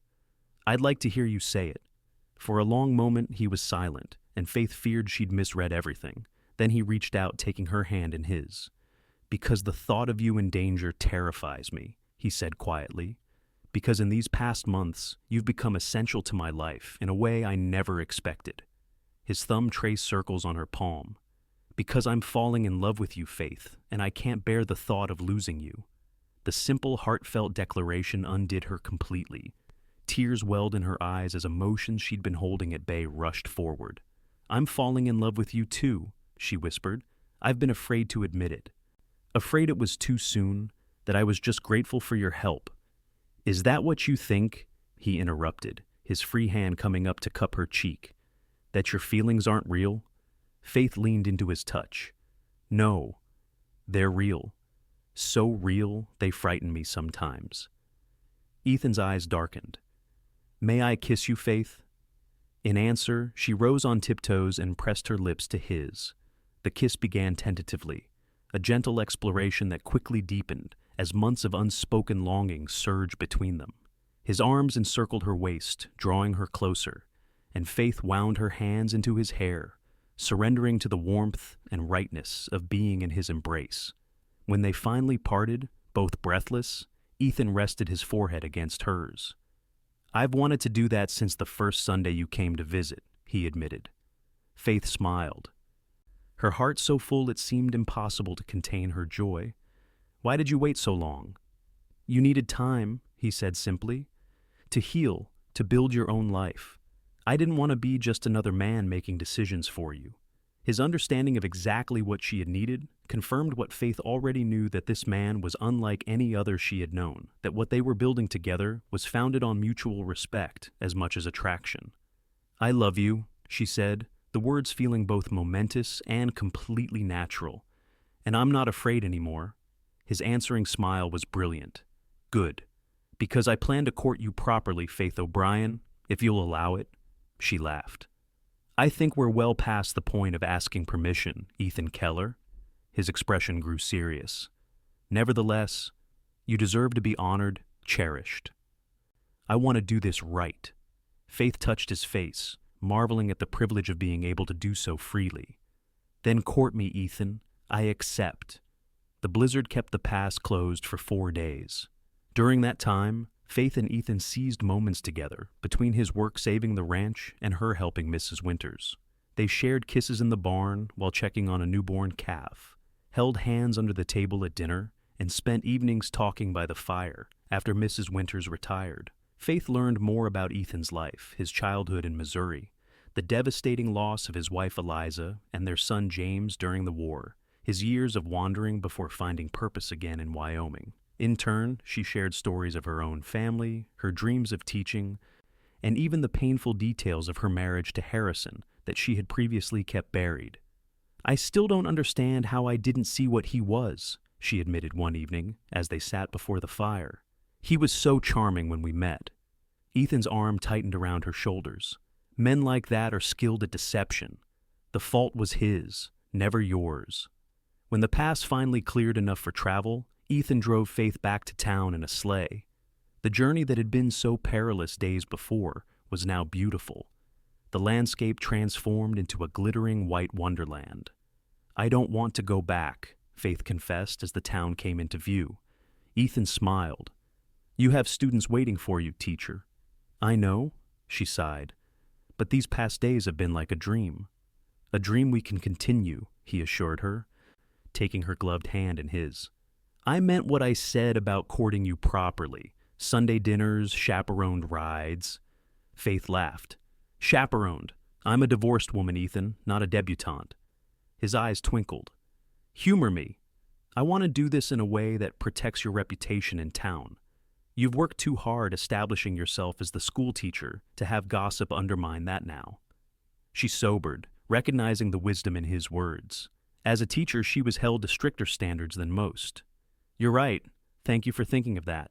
"I'd like to hear you say it." For a long moment he was silent, and Faith feared she'd misread everything. Then he reached out, taking her hand in his. "Because the thought of you in danger terrifies me," he said quietly. "Because in these past months, you've become essential to my life in a way I never expected." His thumb traced circles on her palm. "Because I'm falling in love with you, Faith, and I can't bear the thought of losing you." The simple, heartfelt declaration undid her completely. Tears welled in her eyes as emotions she'd been holding at bay rushed forward. "I'm falling in love with you too," she whispered. "I've been afraid to admit it. Afraid it was too soon, that I was just grateful for your help." "Is that what you think?" he interrupted, his free hand coming up to cup her cheek. "That your feelings aren't real?" Faith leaned into his touch. "No, they're real. So real, they frighten me sometimes." Ethan's eyes darkened. "May I kiss you, Faith?" In answer, she rose on tiptoes and pressed her lips to his. The kiss began tentatively, a gentle exploration that quickly deepened as months of unspoken longing surged between them. His arms encircled her waist, drawing her closer, and Faith wound her hands into his hair, surrendering to the warmth and rightness of being in his embrace. When they finally parted, both breathless, Ethan rested his forehead against hers. "I've wanted to do that since the first Sunday you came to visit," he admitted. Faith smiled, her heart so full it seemed impossible to contain her joy. "Why did you wait so long?" "You needed time," he said simply, "to heal, to build your own life. I didn't want to be just another man making decisions for you." His understanding of exactly what she had needed confirmed what Faith already knew, that this man was unlike any other she had known, that what they were building together was founded on mutual respect as much as attraction. "I love you," she said, the words feeling both momentous and completely natural. "And I'm not afraid anymore." His answering smile was brilliant. "Good. Because I plan to court you properly, Faith O'Brien, if you'll allow it." She laughed. "I think we're well past the point of asking permission, Ethan Keller." His expression grew serious. "Nevertheless, you deserve to be honored, cherished." "I want to do this right." Faith touched his face, marveling at the privilege of being able to do so freely. "Then court me, Ethan. I accept." The blizzard kept the pass closed for 4 days. During that time, Faith and Ethan seized moments together, between his work saving the ranch and her helping Mrs. Winters. They shared kisses in the barn while checking on a newborn calf, held hands under the table at dinner, and spent evenings talking by the fire after Mrs. Winters retired. Faith learned more about Ethan's life, his childhood in Missouri, the devastating loss of his wife Eliza and their son James during the war, his years of wandering before finding purpose again in Wyoming. In turn, she shared stories of her own family, her dreams of teaching, and even the painful details of her marriage to Harrison that she had previously kept buried. "I still don't understand how I didn't see what he was," she admitted one evening as they sat before the fire. "He was so charming when we met." Ethan's arm tightened around her shoulders. "Men like that are skilled at deception. The fault was his, never yours." When the past finally cleared enough for travel, Ethan drove Faith back to town in a sleigh. The journey that had been so perilous days before was now beautiful. The landscape transformed into a glittering white wonderland. "I don't want to go back," Faith confessed as the town came into view. Ethan smiled. "You have students waiting for you, teacher." "I know," she sighed. "But these past days have been like a dream." "A dream we can continue," he assured her, taking her gloved hand in his. "I meant what I said about courting you properly. Sunday dinners, chaperoned rides." Faith laughed. "Chaperoned. I'm a divorced woman, Ethan, not a debutante." His eyes twinkled. "Humor me. I want to do this in a way that protects your reputation in town. You've worked too hard establishing yourself as the school teacher to have gossip undermine that now." She sobered, recognizing the wisdom in his words. As a teacher, she was held to stricter standards than most. "You're right. Thank you for thinking of that."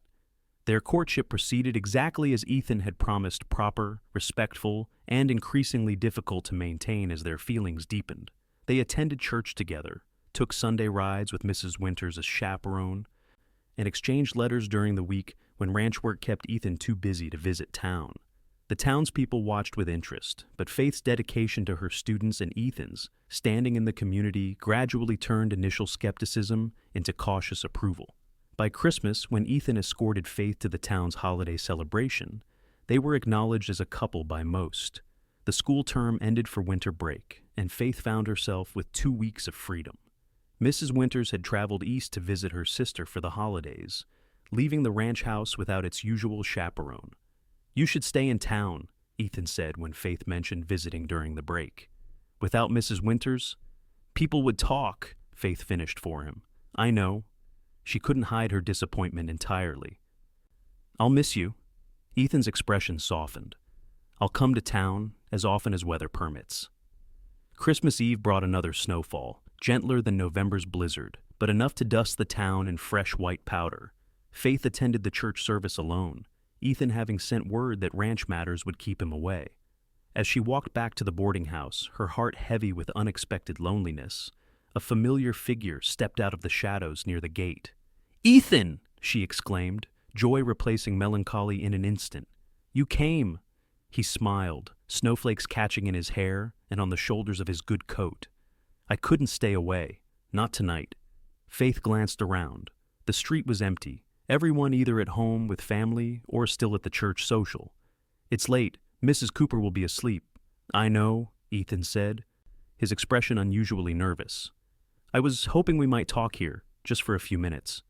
Their courtship proceeded exactly as Ethan had promised, proper, respectful, and increasingly difficult to maintain as their feelings deepened. They attended church together, took Sunday rides with Mrs. Winters as chaperone, and exchanged letters during the week when ranch work kept Ethan too busy to visit town. The townspeople watched with interest, but Faith's dedication to her students and Ethan's standing in the community gradually turned initial skepticism into cautious approval. By Christmas, when Ethan escorted Faith to the town's holiday celebration, they were acknowledged as a couple by most. The school term ended for winter break, and Faith found herself with 2 weeks of freedom. Mrs. Winters had traveled east to visit her sister for the holidays, leaving the ranch house without its usual chaperone. "You should stay in town," Ethan said when Faith mentioned visiting during the break. "Without Mrs. Winters, people would talk," Faith finished for him. "I know." She couldn't hide her disappointment entirely. "I'll miss you." Ethan's expression softened. "I'll come to town as often as weather permits." Christmas Eve brought another snowfall, gentler than November's blizzard, but enough to dust the town in fresh white powder. Faith attended the church service alone, Ethan having sent word that ranch matters would keep him away. As she walked back to the boarding house, her heart heavy with unexpected loneliness, a familiar figure stepped out of the shadows near the gate. "Ethan!" she exclaimed, joy replacing melancholy in an instant. "You came!" He smiled, snowflakes catching in his hair and on the shoulders of his good coat. "I couldn't stay away. Not tonight." Faith glanced around. The street was empty, everyone either at home with family or still at the church social. "It's late. Mrs. Cooper will be asleep." "I know," Ethan said, his expression unusually nervous. "I was hoping we might talk here, just for a few minutes."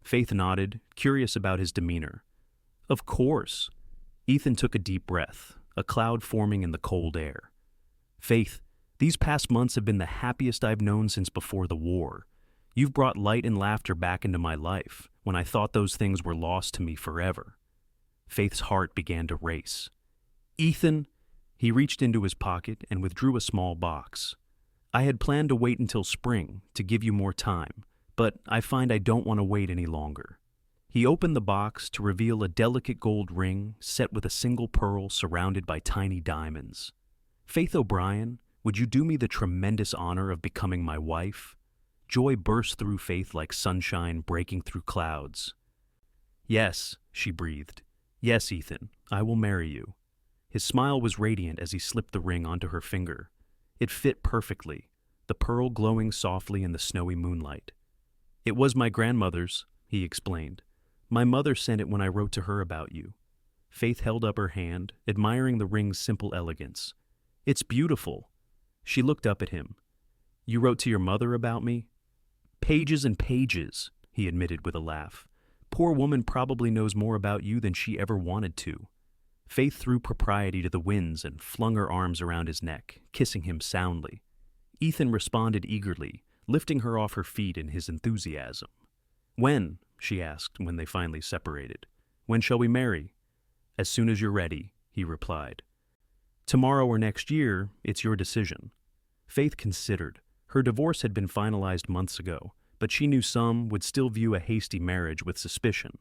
Faith nodded, curious about his demeanor. "Of course." Ethan took a deep breath, a cloud forming in the cold air. "Faith, these past months have been the happiest I've known since before the war. You've brought light and laughter back into my life when I thought those things were lost to me forever." Faith's heart began to race. "Ethan," he reached into his pocket and withdrew a small box. "I had planned to wait until spring to give you more time, but I find I don't want to wait any longer." He opened the box to reveal a delicate gold ring set with a single pearl surrounded by tiny diamonds. "Faith O'Brien, would you do me the tremendous honor of becoming my wife?" Joy burst through Faith like sunshine breaking through clouds. "Yes," she breathed. "Yes, Ethan, I will marry you." His smile was radiant as he slipped the ring onto her finger. It fit perfectly, the pearl glowing softly in the snowy moonlight. "It was my grandmother's," he explained. "My mother sent it when I wrote to her about you." Faith held up her hand, admiring the ring's simple elegance. "It's beautiful." She looked up at him. "You wrote to your mother about me?" "Pages and pages," he admitted with a laugh. "Poor woman probably knows more about you than she ever wanted to." Faith threw propriety to the winds and flung her arms around his neck, kissing him soundly. Ethan responded eagerly, lifting her off her feet in his enthusiasm. "When?" she asked when they finally separated. When shall we marry? As soon as you're ready, he replied. Tomorrow or next year, it's your decision. Faith considered. Her divorce had been finalized months ago, but she knew some would still view a hasty marriage with suspicion.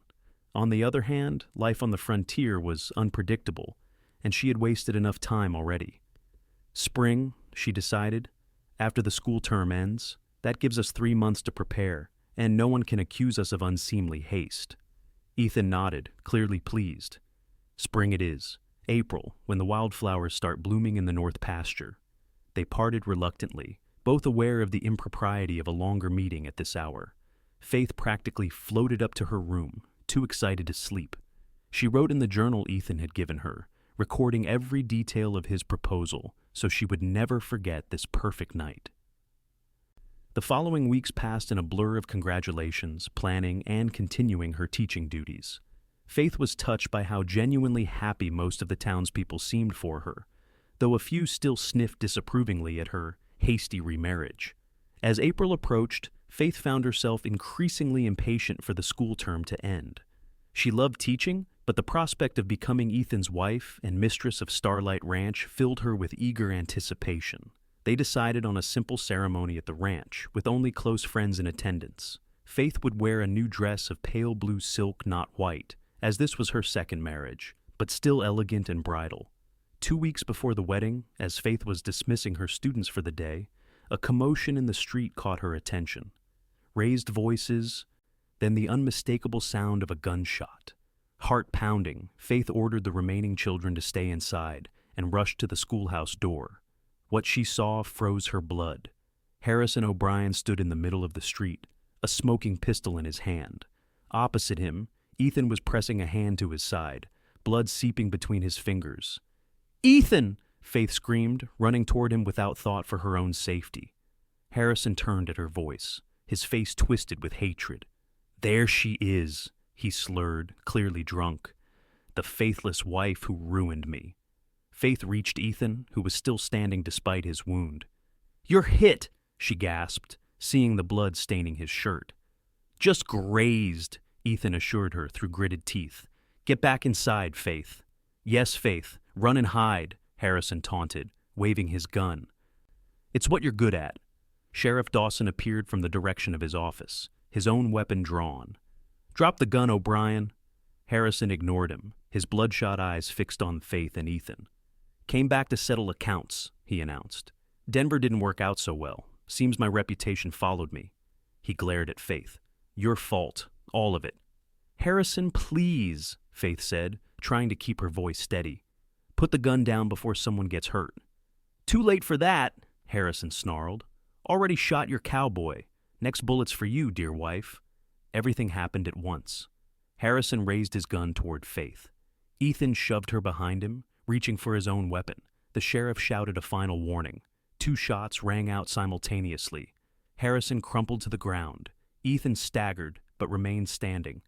On the other hand, life on the frontier was unpredictable, and she had wasted enough time already. Spring, she decided. After the school term ends, that gives us 3 months to prepare, and no one can accuse us of unseemly haste. Ethan nodded, clearly pleased. Spring it is, April, when the wildflowers start blooming in the north pasture. They parted reluctantly, both aware of the impropriety of a longer meeting at this hour. Faith practically floated up to her room, too excited to sleep. She wrote in the journal Ethan had given her, recording every detail of his proposal so she would never forget this perfect night. The following weeks passed in a blur of congratulations, planning, and continuing her teaching duties. Faith was touched by how genuinely happy most of the townspeople seemed for her, though a few still sniffed disapprovingly at her hasty remarriage. As April approached, Faith found herself increasingly impatient for the school term to end. She loved teaching, but the prospect of becoming Ethan's wife and mistress of Starlight Ranch filled her with eager anticipation. They decided on a simple ceremony at the ranch, with only close friends in attendance. Faith would wear a new dress of pale blue silk, not white, as this was her second marriage, but still elegant and bridal. 2 weeks before the wedding, as Faith was dismissing her students for the day, a commotion in the street caught her attention. Raised voices, then the unmistakable sound of a gunshot. Heart pounding, Faith ordered the remaining children to stay inside and rushed to the schoolhouse door. What she saw froze her blood. Harrison O'Brien stood in the middle of the street, a smoking pistol in his hand. Opposite him, Ethan was pressing a hand to his side, blood seeping between his fingers. "Ethan!" Faith screamed, running toward him without thought for her own safety. Harrison turned at her voice, his face twisted with hatred. "There she is," he slurred, clearly drunk. "The faithless wife who ruined me." Faith reached Ethan, who was still standing despite his wound. "You're hit," she gasped, seeing the blood staining his shirt. "Just grazed," Ethan assured her through gritted teeth. "Get back inside, Faith." "Yes, Faith, run and hide," Harrison taunted, waving his gun. "It's what you're good at." Sheriff Dawson appeared from the direction of his office, his own weapon drawn. "Drop the gun, O'Brien." Harrison ignored him, his bloodshot eyes fixed on Faith and Ethan. "Came back to settle accounts," he announced. "Denver didn't work out so well. Seems my reputation followed me." He glared at Faith. "Your fault, all of it." "Harrison, please," Faith said, trying to keep her voice steady. "Put the gun down before someone gets hurt." "Too late for that," Harrison snarled. "Already shot your cowboy. Next bullet's for you, dear wife." Everything happened at once. Harrison raised his gun toward Faith. Ethan shoved her behind him, reaching for his own weapon. The sheriff shouted a final warning. 2 shots rang out simultaneously. Harrison crumpled to the ground. Ethan staggered, but remained standing,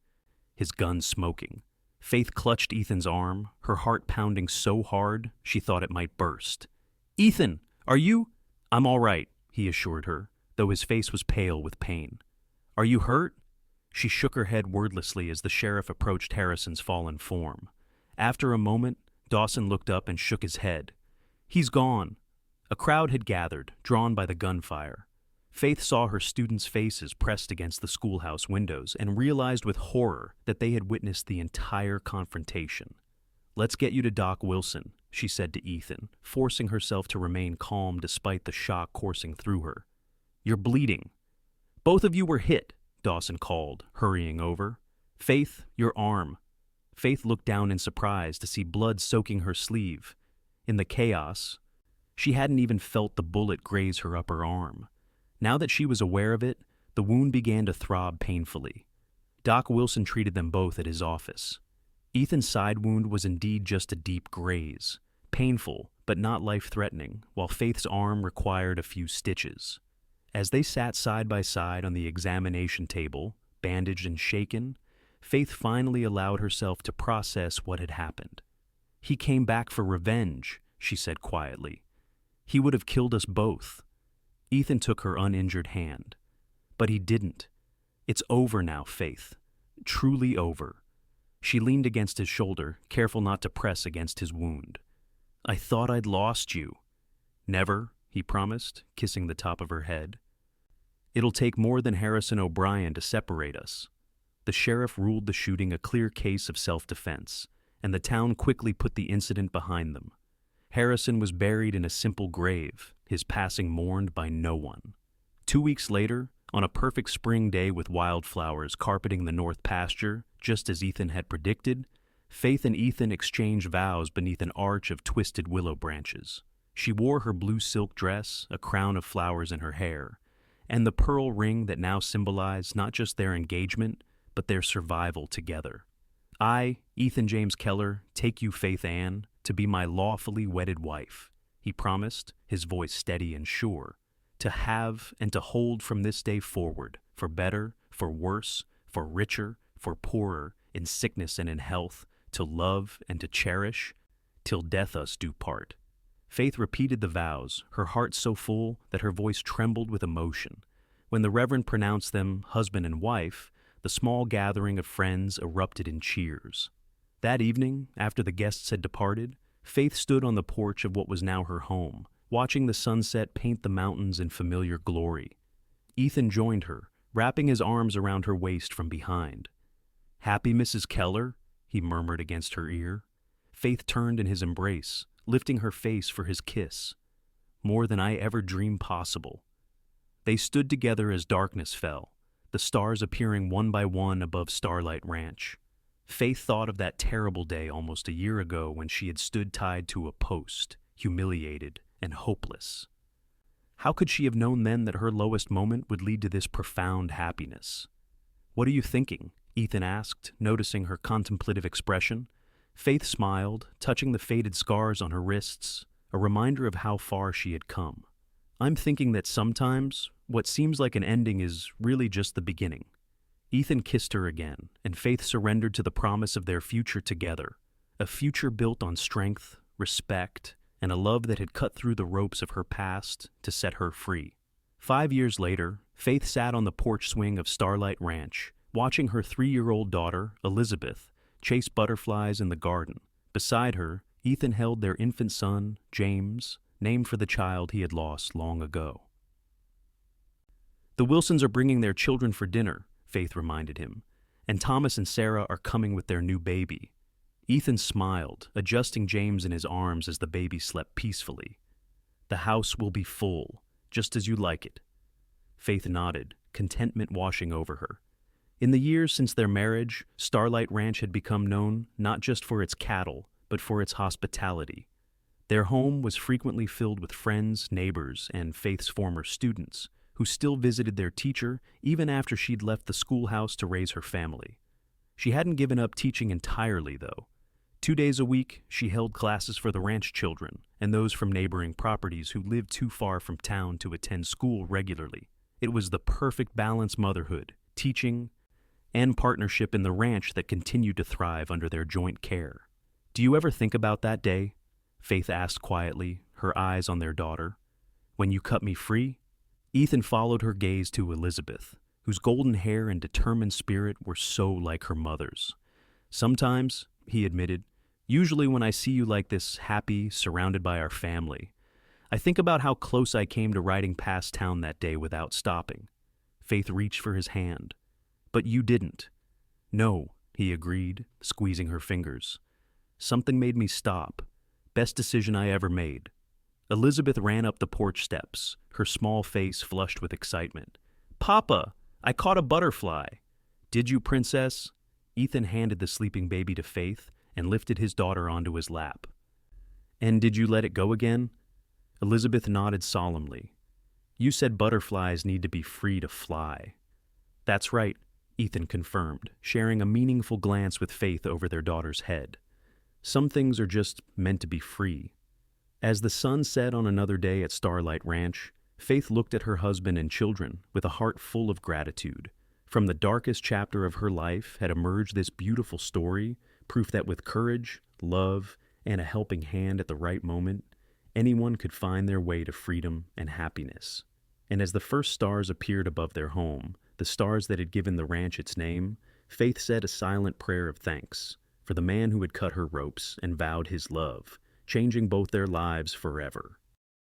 his gun smoking. Faith clutched Ethan's arm, her heart pounding so hard she thought it might burst. "Ethan, are you—" "I'm all right," he assured her, though his face was pale with pain. "Are you hurt?" She shook her head wordlessly as the sheriff approached Harrison's fallen form. After a moment, Dawson looked up and shook his head. "He's gone." A crowd had gathered, drawn by the gunfire. Faith saw her students' faces pressed against the schoolhouse windows and realized with horror that they had witnessed the entire confrontation. "Let's get you to Doc Wilson," she said to Ethan, forcing herself to remain calm despite the shock coursing through her. "You're bleeding." "Both of you were hit," Dawson called, hurrying over. "Faith, your arm." Faith looked down in surprise to see blood soaking her sleeve. In the chaos, she hadn't even felt the bullet graze her upper arm. Now that she was aware of it, the wound began to throb painfully. Doc Wilson treated them both at his office. Ethan's side wound was indeed just a deep graze, painful but not life-threatening, while Faith's arm required a few stitches. As they sat side by side on the examination table, bandaged and shaken, Faith finally allowed herself to process what had happened. "He came back for revenge," she said quietly. "He would have killed us both." Ethan took her uninjured hand. "But he didn't. It's over now, Faith. Truly over. She leaned against his shoulder, careful not to press against his wound. I thought I'd lost you. Never, he promised, kissing the top of her head. It'll take more than Harrison O'Brien to separate us. The sheriff ruled the shooting a clear case of self-defense, and the town quickly put the incident behind them. Harrison was buried in a simple grave, his passing mourned by no one. 2 weeks later, on a perfect spring day with wildflowers carpeting the north pasture, just as Ethan had predicted, Faith and Ethan exchanged vows beneath an arch of twisted willow branches. She wore her blue silk dress, a crown of flowers in her hair, and the pearl ring that now symbolized not just their engagement, but their survival together. I, Ethan James Keller, take you, Faith Ann, to be my lawfully wedded wife, he promised, his voice steady and sure, to have and to hold from this day forward, for better, for worse, for richer, for poorer, in sickness and in health, to love and to cherish, till death us do part. Faith repeated the vows, her heart so full that her voice trembled with emotion. When the Reverend pronounced them husband and wife, the small gathering of friends erupted in cheers. That evening, after the guests had departed, Faith stood on the porch of what was now her home, watching the sunset paint the mountains in familiar glory. Ethan joined her, wrapping his arms around her waist from behind. "Happy Mrs. Keller?" he murmured against her ear. Faith turned in his embrace, lifting her face for his kiss. "More than I ever dreamed possible." They stood together as darkness fell, the stars appearing one by one above Starlight Ranch. Faith thought of that terrible day almost a year ago when she had stood tied to a post, humiliated and hopeless. How could she have known then that her lowest moment would lead to this profound happiness? "What are you thinking?" Ethan asked, noticing her contemplative expression. Faith smiled, touching the faded scars on her wrists, a reminder of how far she had come. "I'm thinking that sometimes what seems like an ending is really just the beginning." Ethan kissed her again, and Faith surrendered to the promise of their future together, a future built on strength, respect, and a love that had cut through the ropes of her past to set her free. 5 years later, Faith sat on the porch swing of Starlight Ranch, watching her 3-year-old daughter, Elizabeth, chase butterflies in the garden. Beside her, Ethan held their infant son, James, named for the child he had lost long ago. "The Wilsons are bringing their children for dinner," Faith reminded him, "and Thomas and Sarah are coming with their new baby." Ethan smiled, adjusting James in his arms as the baby slept peacefully. "The house will be full, just as you like it." Faith nodded, contentment washing over her. In the years since their marriage, Starlight Ranch had become known not just for its cattle, but for its hospitality. Their home was frequently filled with friends, neighbors, and Faith's former students, who still visited their teacher even after she'd left the schoolhouse to raise her family. She hadn't given up teaching entirely, though. 2 days a week, she held classes for the ranch children and those from neighboring properties who lived too far from town to attend school regularly. It was the perfect balanced motherhood, teaching, and partnership in the ranch that continued to thrive under their joint care. "Do you ever think about that day?" Faith asked quietly, her eyes on their daughter. "When you cut me free?" Ethan followed her gaze to Elizabeth, whose golden hair and determined spirit were so like her mother's. "Sometimes," he admitted, "usually when I see you like this, happy, surrounded by our family, I think about how close I came to riding past town that day without stopping." Faith reached for his hand. "But you didn't." "No," he agreed, squeezing her fingers. "Something made me stop. Best decision I ever made." Elizabeth ran up the porch steps, her small face flushed with excitement. "Papa, I caught a butterfly." "Did you, princess?" Ethan handed the sleeping baby to Faith and lifted his daughter onto his lap. "And did you let it go again?" Elizabeth nodded solemnly. "You said butterflies need to be free to fly." "That's right," Ethan confirmed, sharing a meaningful glance with Faith over their daughter's head. "Some things are just meant to be free." As the sun set on another day at Starlight Ranch, Faith looked at her husband and children with a heart full of gratitude. From the darkest chapter of her life had emerged this beautiful story, proof that with courage, love, and a helping hand at the right moment, anyone could find their way to freedom and happiness. And as the first stars appeared above their home, the stars that had given the ranch its name, Faith said a silent prayer of thanks for the man who had cut her ropes and vowed his love, changing both their lives forever.